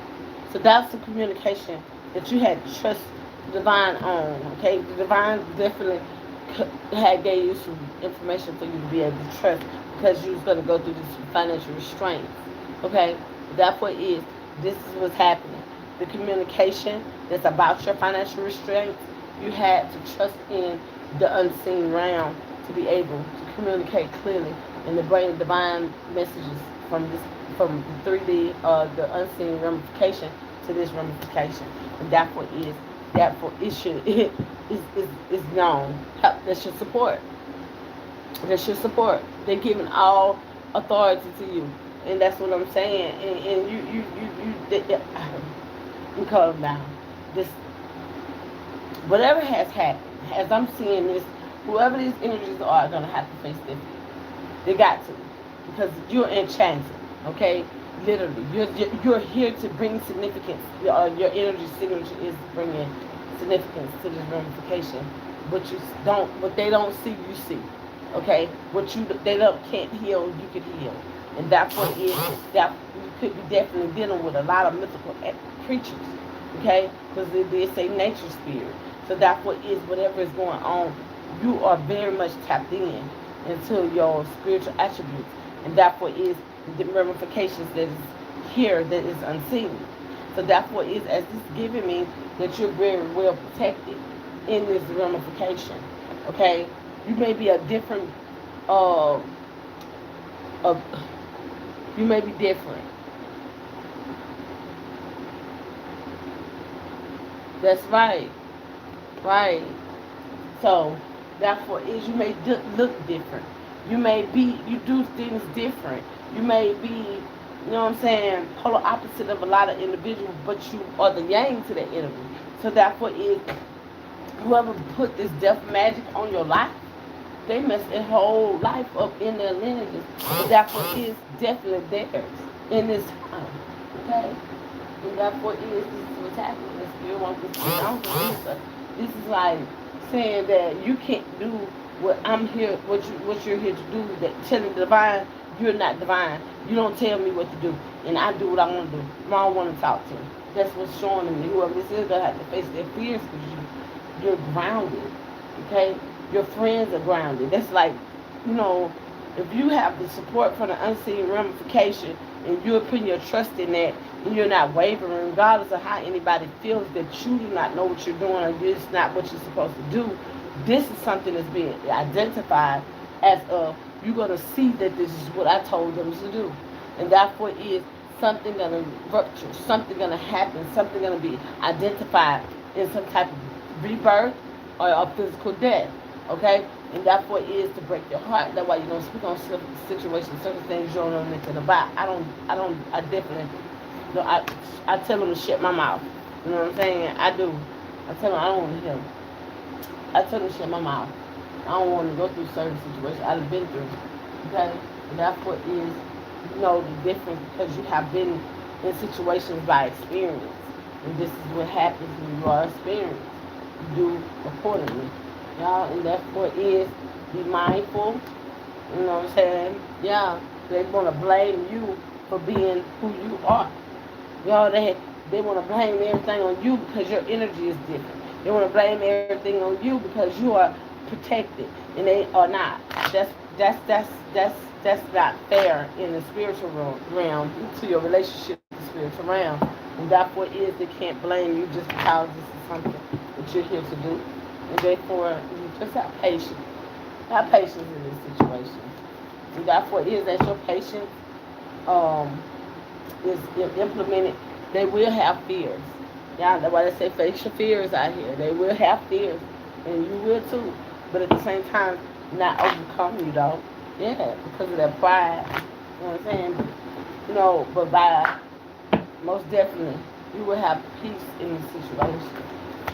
So that's the communication that you had to trust the divine on. Okay? The divine definitely gave you some information for you to be able to trust, because you was going to go through this financial restraints. Okay? That's what it is. This is what's happening. The communication that's about your financial restraints, you had to trust in the unseen realm to be able to communicate clearly and to bring divine messages from 3D, the unseen ramification to this ramification. And that's what it is. Therefore, is known. That's your support. That's your support. They're giving all authority to you, and that's what I'm saying. And you calm down. This, whatever has happened, as I'm seeing this, whoever these energies are gonna have to face this. They got to, because you're enchanted. Okay, literally, you're here to bring significance. Your energy signature is bringing significance to this ramification. What they don't see, you see. Okay, they can't heal, you can heal, and that's what it is. That you could be definitely dealing with a lot of mythical creatures. Okay, because they say nature spirit. So that's what is. Whatever is going on, you are very much tapped in. into your spiritual attributes. And therefore is the ramifications that is here that is unseen. So therefore is as this giving me that you're very well protected in this ramification. Okay? You may be a different uh, uh you may be different. That's right. Right. So therefore is you may look different. You do things different. You may be, you know what I'm saying, polar opposite of a lot of individuals, but you are the yang to that energy. So therefore is whoever put this death magic on your life, they messed their whole life up in their lineages. But therefore is definitely theirs in this time. Okay? And therefore is this is what's happening. The spirit wants this to be known. This is like saying that you can't do what I'm here, what you're here to do. That telling the divine, you're not divine. You don't tell me what to do, and I do what I want to do. I don't want to talk to you. That's what's showing them. Whoever this is gonna have to face their fears because you're grounded. Okay, your friends are grounded. That's like, you know, if you have the support from the unseen ramification, and you're putting your trust in that, and you're not wavering, regardless of how anybody feels that you do not know what you're doing or it's not what you're supposed to do. This is something that's being identified as you're going to see that this is what I told them to do. And therefore is something going to rupture, something going to happen, something going to be identified in some type of rebirth or a physical death. Okay? And therefore is to break your heart. That's why you don't speak on situations, certain things you don't know anything about. I definitely, no, I tell them to shut my mouth. You know what I'm saying? I do. I tell them I don't want to hear them. I tell them to shut my mouth. I don't want to go through certain situations I've been through. Okay? And therefore is, you know, the difference because you have been in situations by experience. And this is what happens when you are experienced. You do accordingly. Y'all, and therefore is be mindful. You know what I'm saying? Yeah, they want to blame you for being who you are. Y'all, they want to blame everything on you because your energy is different. They want to blame everything on you because you are protected, and they are not. That's not fair in the spiritual realm to your relationship with the spiritual realm. And therefore is they can't blame you just because this is something that you're here to do. And therefore, you just have patience. Have patience in this situation. And therefore, is that your patience is implemented. They will have fears. Yeah, that's why they say face your fears out here. They will have fears, and you will too. But at the same time, not overcome you though. Yeah, because of their pride. You know what I'm saying? You know, but by most definitely, you will have peace in the situation.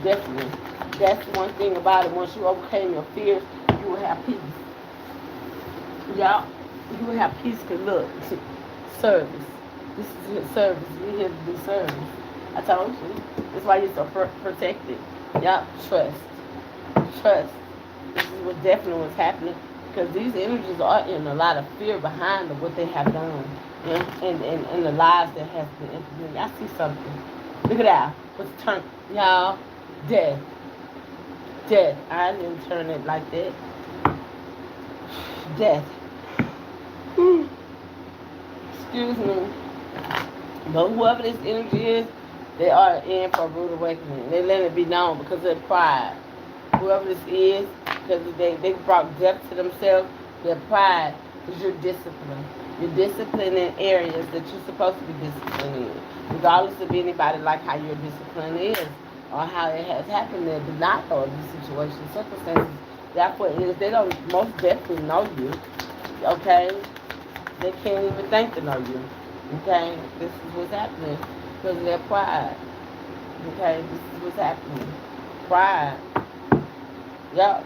Definitely. That's one thing about it. Once you overcame your fears, you will have peace. Y'all, you will have peace because look, service. This is your service. You're here to do service. I told you. That's why you're so protected. Y'all, trust. Trust. This is what definitely what's happening because these energies are in a lot of fear behind what they have done and the lies that has been implemented. I see something. Look at that. What's turned, y'all? Death. Death. I didn't turn it like that. Death. Excuse me. But whoever this energy is, they are in for a rude awakening. They let it be known because of their pride. Whoever this is, because they brought death to themselves, their pride is your discipline. You're disciplined in areas that you're supposed to be disciplined in. Regardless of anybody like how your discipline is or how it has happened, they do not know of the situation, circumstances. Therefore, is they don't most definitely know you. Okay? They can't even think to know you. Okay? This is what's happening because of their pride. Okay? This is what's happening. Pride. Yep.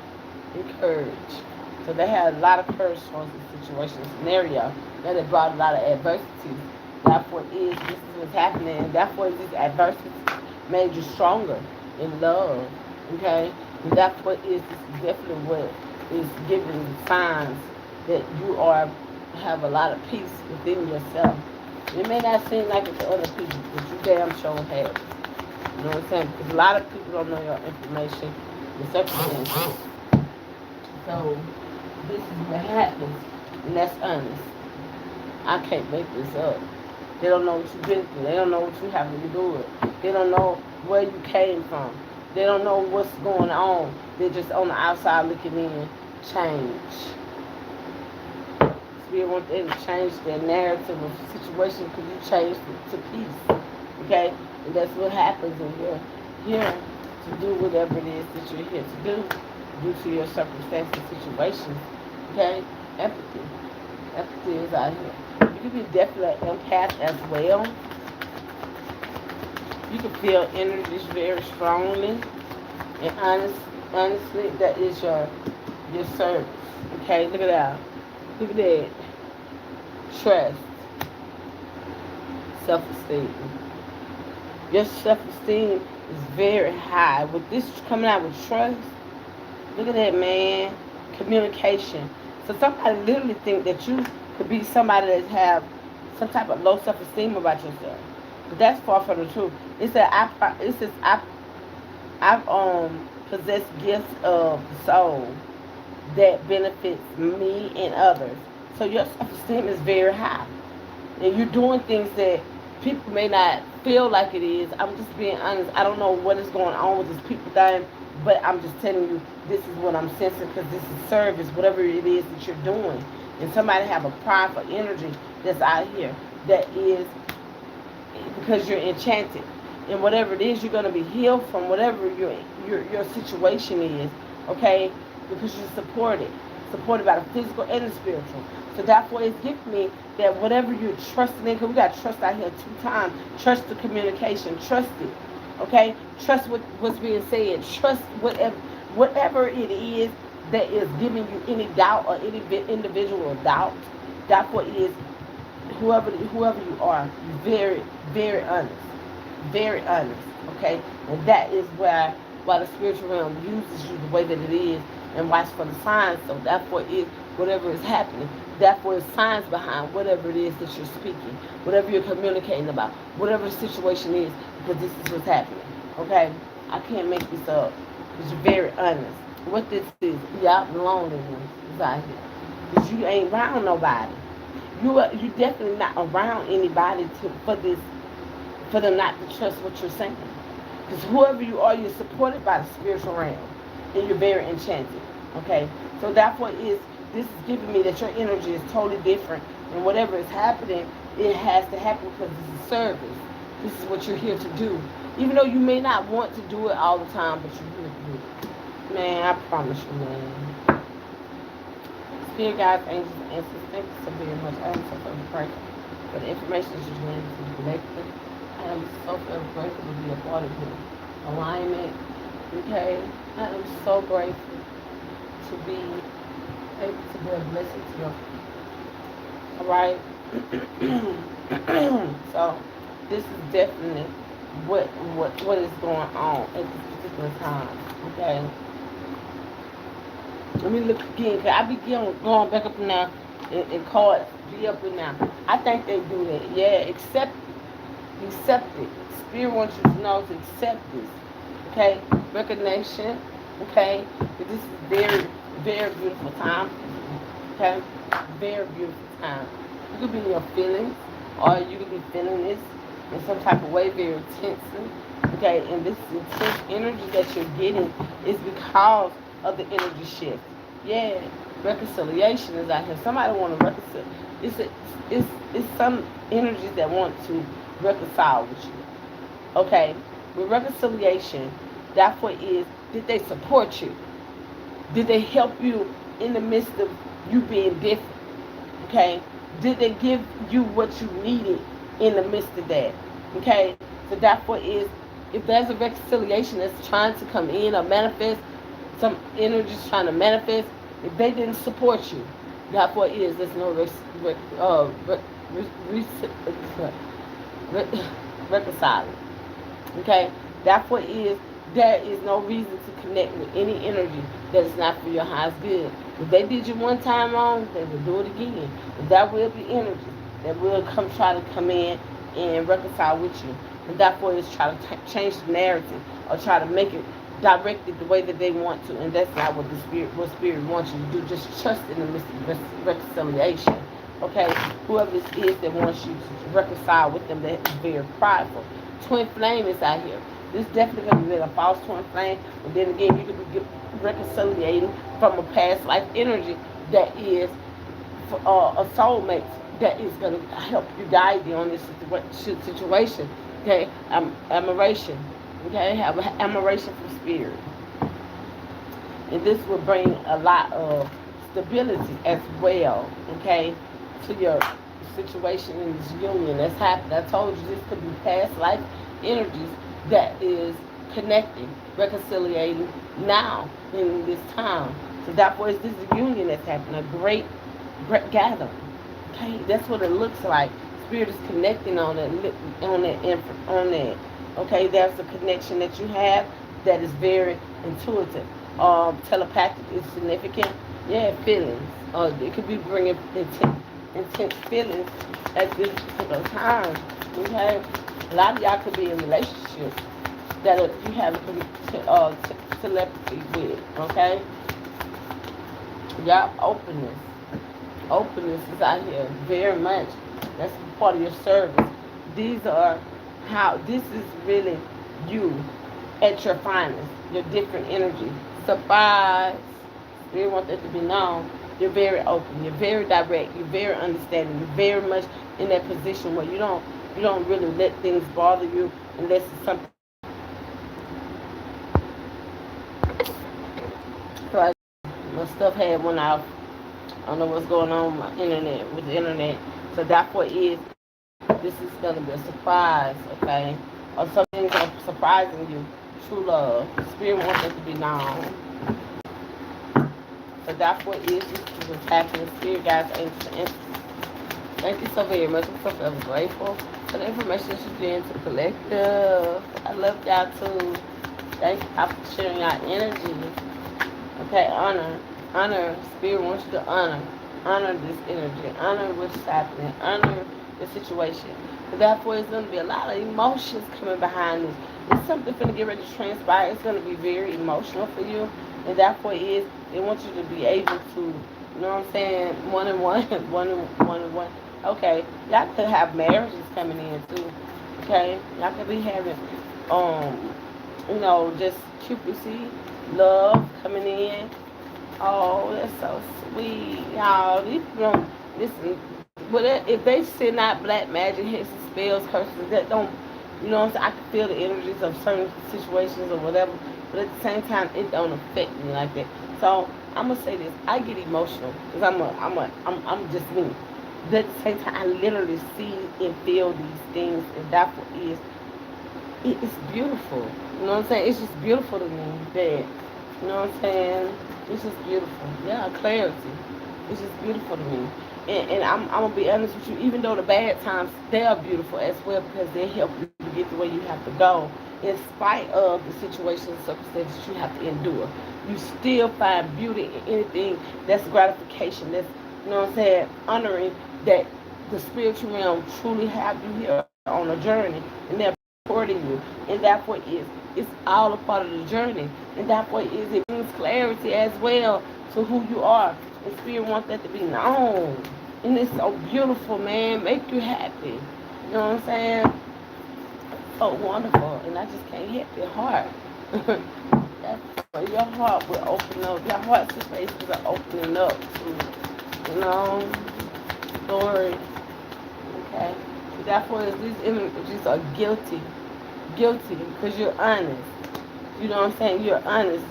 Encourage. So they had a lot of courage towards the situation, scenario. That it brought a lot of adversity. Therefore, this is what's happening. And therefore, this adversity made you stronger in love. Okay? And therefore, this is definitely what is giving signs that you have a lot of peace within yourself. It may not seem like it to other people, but you damn sure have it. You know what I'm saying? Because a lot of people don't know your information, the circumstances. So, This is what happens, and that's honest. I can't make this up. They don't know what you've been through. They don't know what you have to do with. They don't know where you came from. They don't know what's going on. They're just on the outside looking in. Change. Spirit wants them to change their narrative of the situation because you changed it to peace. Okay? And that's what happens when you're here to do whatever it is that you're here to do due to your circumstances, situations. Okay? Empathy. Empathy is out here. You can be definitely an empath as well. You can feel energies very strongly. And honestly, that is your service. Okay? Look at that. Look at that. Trust. Self-esteem. Your self-esteem is very high. With this coming out with trust, look at that, man. Communication. So somebody literally think that you could be somebody that have some type of low self-esteem about yourself. But that's far from the truth. It says I've possessed gifts of the soul that benefits me and others. So your self-esteem is very high. And you're doing things that people may not feel like it is. I'm just being honest. I don't know what is going on with this people thing, but I'm just telling you this is what I'm sensing because this is service, whatever it is that you're doing. And somebody have a powerful energy that's out here that is because you're enchanted. And whatever it is, you're going to be healed from whatever your situation is, okay? Because you're supported by the physical and the spiritual. So therefore, it's giving me that whatever you're trusting in, because we got trust out here 2 times. Trust the communication. Trust it, okay? Trust what's being said. Trust whatever it is that is giving you any doubt or any individual doubt. Therefore, it is whoever you are, very, very honest. Very honest, okay? And that is why the spiritual realm uses you the way that it is and watch for the signs. So therefore is whatever is happening. Therefore is signs behind whatever it is that you're speaking, whatever you're communicating about, whatever the situation is, because this is what's happening, okay? I can't make this up because you're very honest. What this is, y'all loneliness is out here. Because you ain't around nobody. You definitely not around anybody for them not to trust what you're saying. Because whoever you are, you're supported by the spiritual realm. And you're very enchanted. Okay? So therefore this is giving me that your energy is totally different. And whatever is happening, it has to happen because this is service. This is what you're here to do. Even though you may not want to do it all the time, but you're here to do it. Man, I promise you, man. Spirit guides, angels, and ancestors, thank you so very much. I am so very grateful for the information that you're doing to be connected. I am so very grateful to be a part of your alignment. Okay? I am so grateful to be able to be a blessing to you. Alright? So this is definitely what is going on at this particular time. Okay? Let me look again, because I be going back up and down and cards be up and down. I think they do that. Yeah, accept it. Spirit wants you to know to accept this. Okay? Recognition. Okay? But this is very, very beautiful time. Okay? Very beautiful time. You could be in your feelings, or you could be feeling this in some type of way very intensely. Okay? And this intense energy that you're getting is because of the energy shift. Yeah, reconciliation is out here. Somebody want to reconcile. It's some energies that want to reconcile with you. Okay, with reconciliation, that's what is. Did they support you? Did they help you in the midst of you being different? Okay, did they give you what you needed in the midst of that? Okay, so that's what is. If there's a reconciliation that's trying to come in or manifest, some energies trying to manifest, if they didn't support you, that's what it is. There's no reconciling. Okay, that's what it is. There is no reason to connect with any energy that is not for your highest good. If they did you one time wrong, they will do it again. And that will be energy that will try to come in and reconcile with you. And that's what it's trying to change the narrative or try to make it directed the way that they want to, and that's not what spirit wants you to do. Just trust in the midst of reconciliation. Okay, whoever this is that wants you to reconcile with them, that is very prideful. Twin flame is out here. This definitely going to be a false twin flame, and then again, you could be reconciliating from a past life energy that is a soulmate that is going to help you guide you on this situation. Okay, admiration. Okay, have admiration for spirit, and this will bring a lot of stability as well. Okay, to your situation in this union that's happening. I told you this could be past life energies that is connecting, reconciliating now in this time. So that was this union that's happening, a great gathering. Okay, that's what it looks like. Spirit is connecting on that. Okay, there's a connection that you have that is very intuitive. Telepathic is significant. Yeah, feelings. It could be bringing intense feelings at this particular time. Okay, a lot of y'all could be in relationships that you have telepathy with. Okay, y'all openness is out here very much. That's part of your service. These are how this is really you at your finest, your different energy. Surprise. We want that to be known. You're very open, you're very direct, you're very understanding, you're very much in that position where you don't really let things bother you unless it's something. So my stuff had went off. I don't know what's going on with the internet. So therefore this is gonna be a surprise, okay? Or something that's surprising you. True love. The spirit wants it to be known. So therefore this is what's happening. Spirit guys, thank you so very much. I'm so very grateful for the information that you're doing to collective. I love y'all too. Thank you for sharing your energy. Okay, honor. Spirit wants you to honor this energy, honor what's happening, honor the situation. So therefore, it's going to be a lot of emotions coming behind this. It's something going to get ready to transpire. It's going to be very emotional for you, and therefore, they want you to be able to, you know what I'm saying, one and one. Okay, y'all could have marriages coming in too. Okay, y'all could be having, just QPC, love coming in. Oh, that's so sweet, y'all. These people don't listen. But if they send out black magic, hits, spells, curses, that don't, you know what I'm saying? I can feel the energies of certain situations or whatever. But at the same time, it don't affect me like that. So I'm gonna say this: I get emotional because I'm just me. But at the same time, I literally see and feel these things, and that's what it's beautiful. You know what I'm saying? It's just beautiful to me that, you know what I'm saying? It's just beautiful. Yeah, clarity. It's just beautiful to me. And I'm going to be honest with you, even though the bad times, they are beautiful as well because they help you to get the way you have to go. In spite of the situations and circumstances you have to endure, you still find beauty in anything that's gratification, that's, you know what I'm saying, honoring that the spiritual realm truly have you here on a journey and they're supporting you. And that's what it's all a part of the journey. And that's what it brings clarity as well to who you are. And spirit wants that to be known. And it's so beautiful, man. Make you happy. You know what I'm saying? So wonderful. And I just can't help your heart. Your heart will open up. Your hearts and spaces are opening up to, story. Okay? Therefore, these images are guilty because you're honest. You know what I'm saying? You're honest.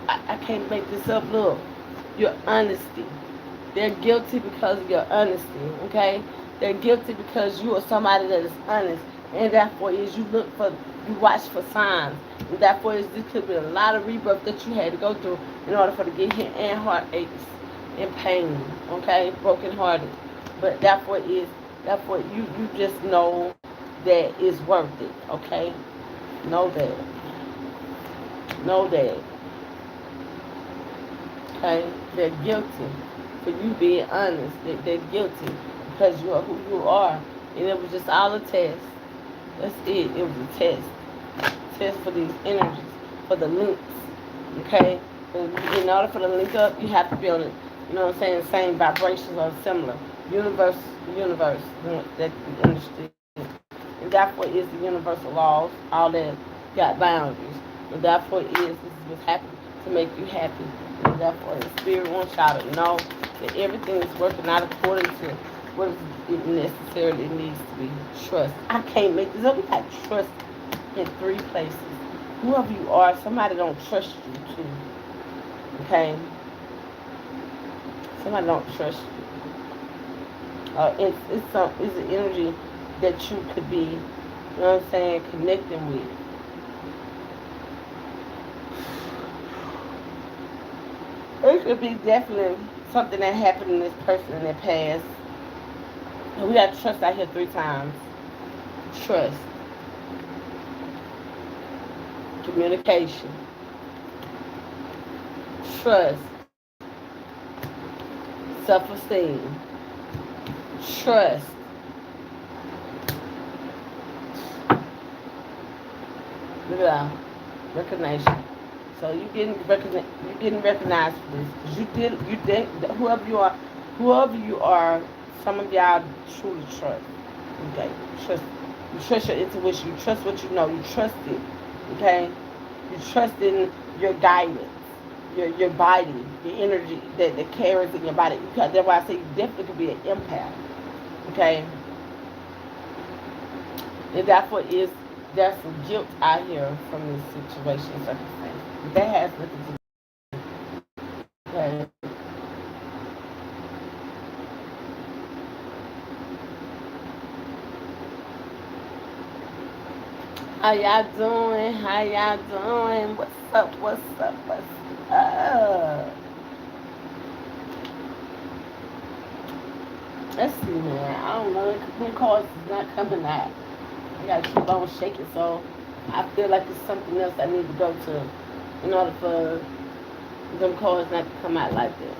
I can't make this up. Look, your honesty. They're guilty because of your honesty. Okay? They're guilty because you are somebody that is honest, and therefore you watch for signs. And therefore this could be a lot of rebirth that you had to go through in order for to get here, and heartaches and pain. Okay? Broken hearted. But therefore you just know that it's worth it, okay? Know that. Okay? They're guilty for you being honest. They're guilty because you are who you are. And it was just all a test. That's it. It was a test. Test for these energies. for the links, okay? In order for the link up, you have to be on it, you know what I'm saying, same vibrations or similar. Universe, universe, that you understand. And therefore is the universal laws, all that got boundaries. And therefore this is what's happening to make you happy. And therefore the spirit wants y'all to know that everything is working out according to what it necessarily needs to be. Trust. I can't make this up. We got trust in 3 places. Whoever you are, somebody don't trust you too. Okay? Somebody don't trust you. It's an energy that you could be, you know what I'm saying, connecting with. It could be definitely something that happened in this person in their past. We got trust out here 3 times. Trust. Communication. Trust. Self-esteem. Trust. Look at that. Recognition. So you getting recognized for this. Cause you did whoever you are, some of y'all truly trust. Okay, trust. You trust your intuition. You trust what you know. You trust it. Okay, you trust in your guidance, your body, your energy that carries in your body. Because that's why I say you definitely could be an empath. Okay, and therefore there's some guilt out here from this situation circumstance. That has nothing to do. Okay. How y'all doing? How y'all doing? What's up? What's up? What's up? Let's see, man. I don't know. The cards is not coming out. I gotta keep on shaking, so I feel like it's something else I need to go to in order for them cards not to come out like that.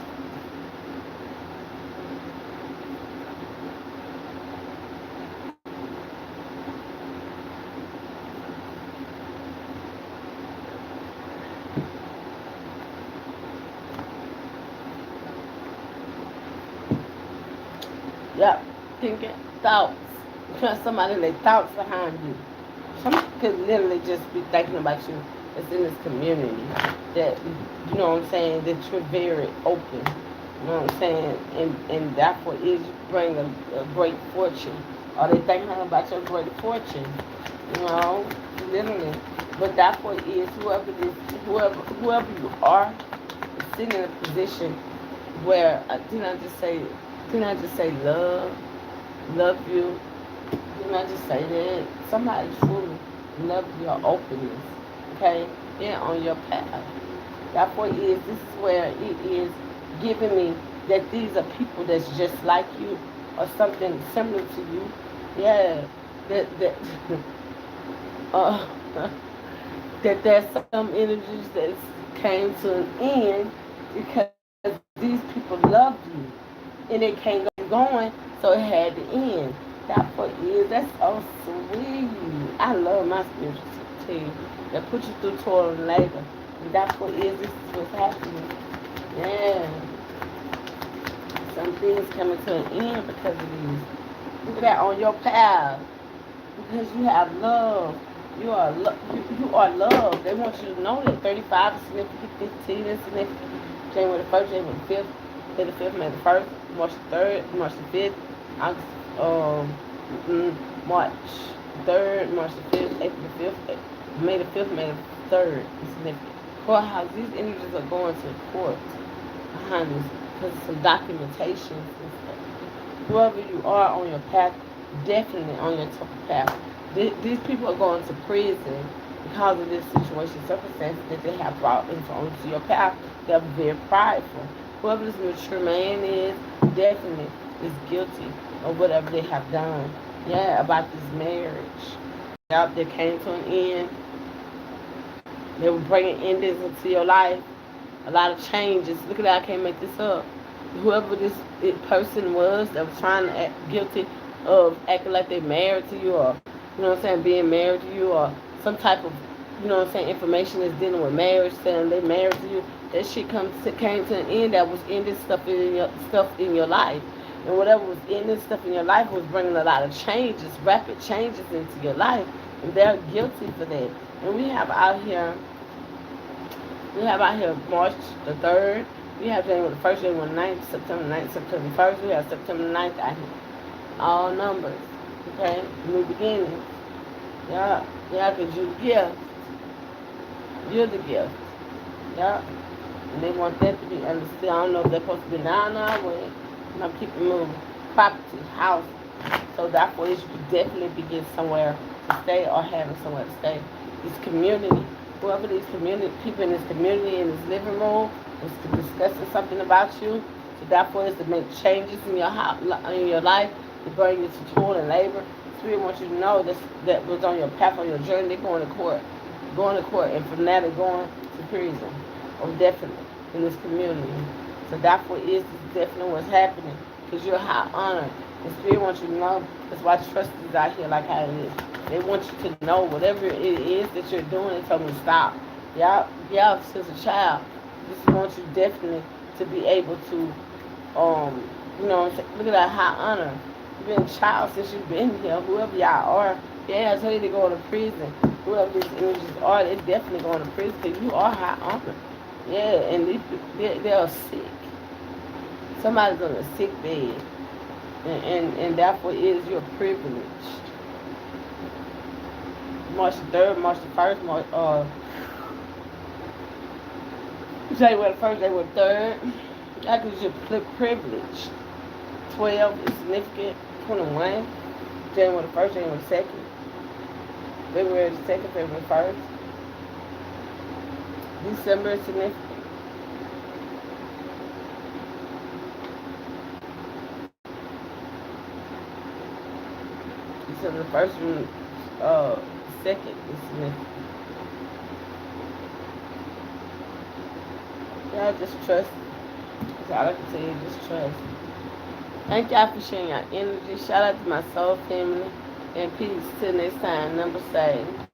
Yep, thinking thoughts. Because somebody their thoughts behind you. Somebody could literally just be thinking about you that's in this community. That, you know what I'm saying, that you're very open. You know what I'm saying? And therefore is bring a great fortune. Or they thinking about your great fortune. You know, literally. But therefore is whoever you are is sitting in a position where didn't I just say love you? Didn't I just say that? Somebody truly love your openness, okay? Yeah, on your path. Therefore, this is where it is giving me that these are people that's just like you or something similar to you. Yeah, that uh, that there's some energies that came to an end because these people loved you and it can't go going, so it had to end. That's so sweet. I love my spiritual team that put you through toil and labor. And this is what's happening. Yeah. Some things coming to an end because of these. Look at that on your path. Because you have love. You are love. They want you to know that 35 is significant, 15 is significant. January the 1st, January the 5th, May the 5th, May the 1st, March the 3rd, March the 5th, August, March 3rd, March the 5th, April the 5th, May the 5th, May the 3rd is significant. Courthouse, these energies are going to court behind this because of some documentation and stuff. Whoever you are on your path, definitely on your top path. These people are going to prison because of this situation, circumstances that they have brought onto your path. They're very prideful. Whoever this mature man is, definitely is guilty of whatever they have done. Yeah, about this marriage. Yep, that came to an end. They were bringing endings into your life. A lot of changes. Look at that, I can't make this up. Whoever this person was that was trying to act guilty of acting like they married to you or, you know what I'm saying, being married to you or some type of you know what I'm saying, information is dealing with marriage, saying they married to you. That shit came to an end. That was ending stuff in your life, and whatever was ending stuff in your life was bringing a lot of changes, rapid changes into your life, and they're guilty for that. And we have out here March the 3rd. We have January the 1st, January the 9th, September the 9th, September the 1st. We have September the 9th out here. All numbers, okay? New beginnings. Yeah, yeah, because you give. You're the gift. Yeah. And they want that to be understood. I don't know if they're supposed to be down our way. And I'm keeping moving. Property, house. So therefore, you should definitely be getting somewhere to stay or having somewhere to stay. This community, whoever these community people in this community in this living room is discussing something about you. So therefore, is to make changes in your house, in your life, to bring you to toil and labor. Spirit wants you to know that was on your path on your journey. They're going to court, and from that they're going to prison, or definitely in this community. So therefore, is definitely what's happening, because you're high honor. The Spirit wants you to know. That's why trust is out here like how it is. They want you to know whatever it is that you're doing. They tell me stop. Y'all, since a child, just want you definitely to be able to, you know, look at that high honor. You've been a child since you've been here. Whoever y'all are, yeah, I tell you to go to prison. Whoever these images are, they're definitely going to prison because you are high honor. Yeah, and they're sick. Somebody's on a sick bed. And therefore is your privilege. March the 3rd, March the 1st, January the 1st, January the 3rd. That is your privilege. 12 is significant. 21, January the 1st, January the 2nd. February the 2nd, February the 1st. December is significant. December the 1st and 2nd is significant. Y'all just trust. That's all I can tell you, just trust. Thank y'all for sharing your energy. Shout out to my soul family. And peace till next time. Number 7.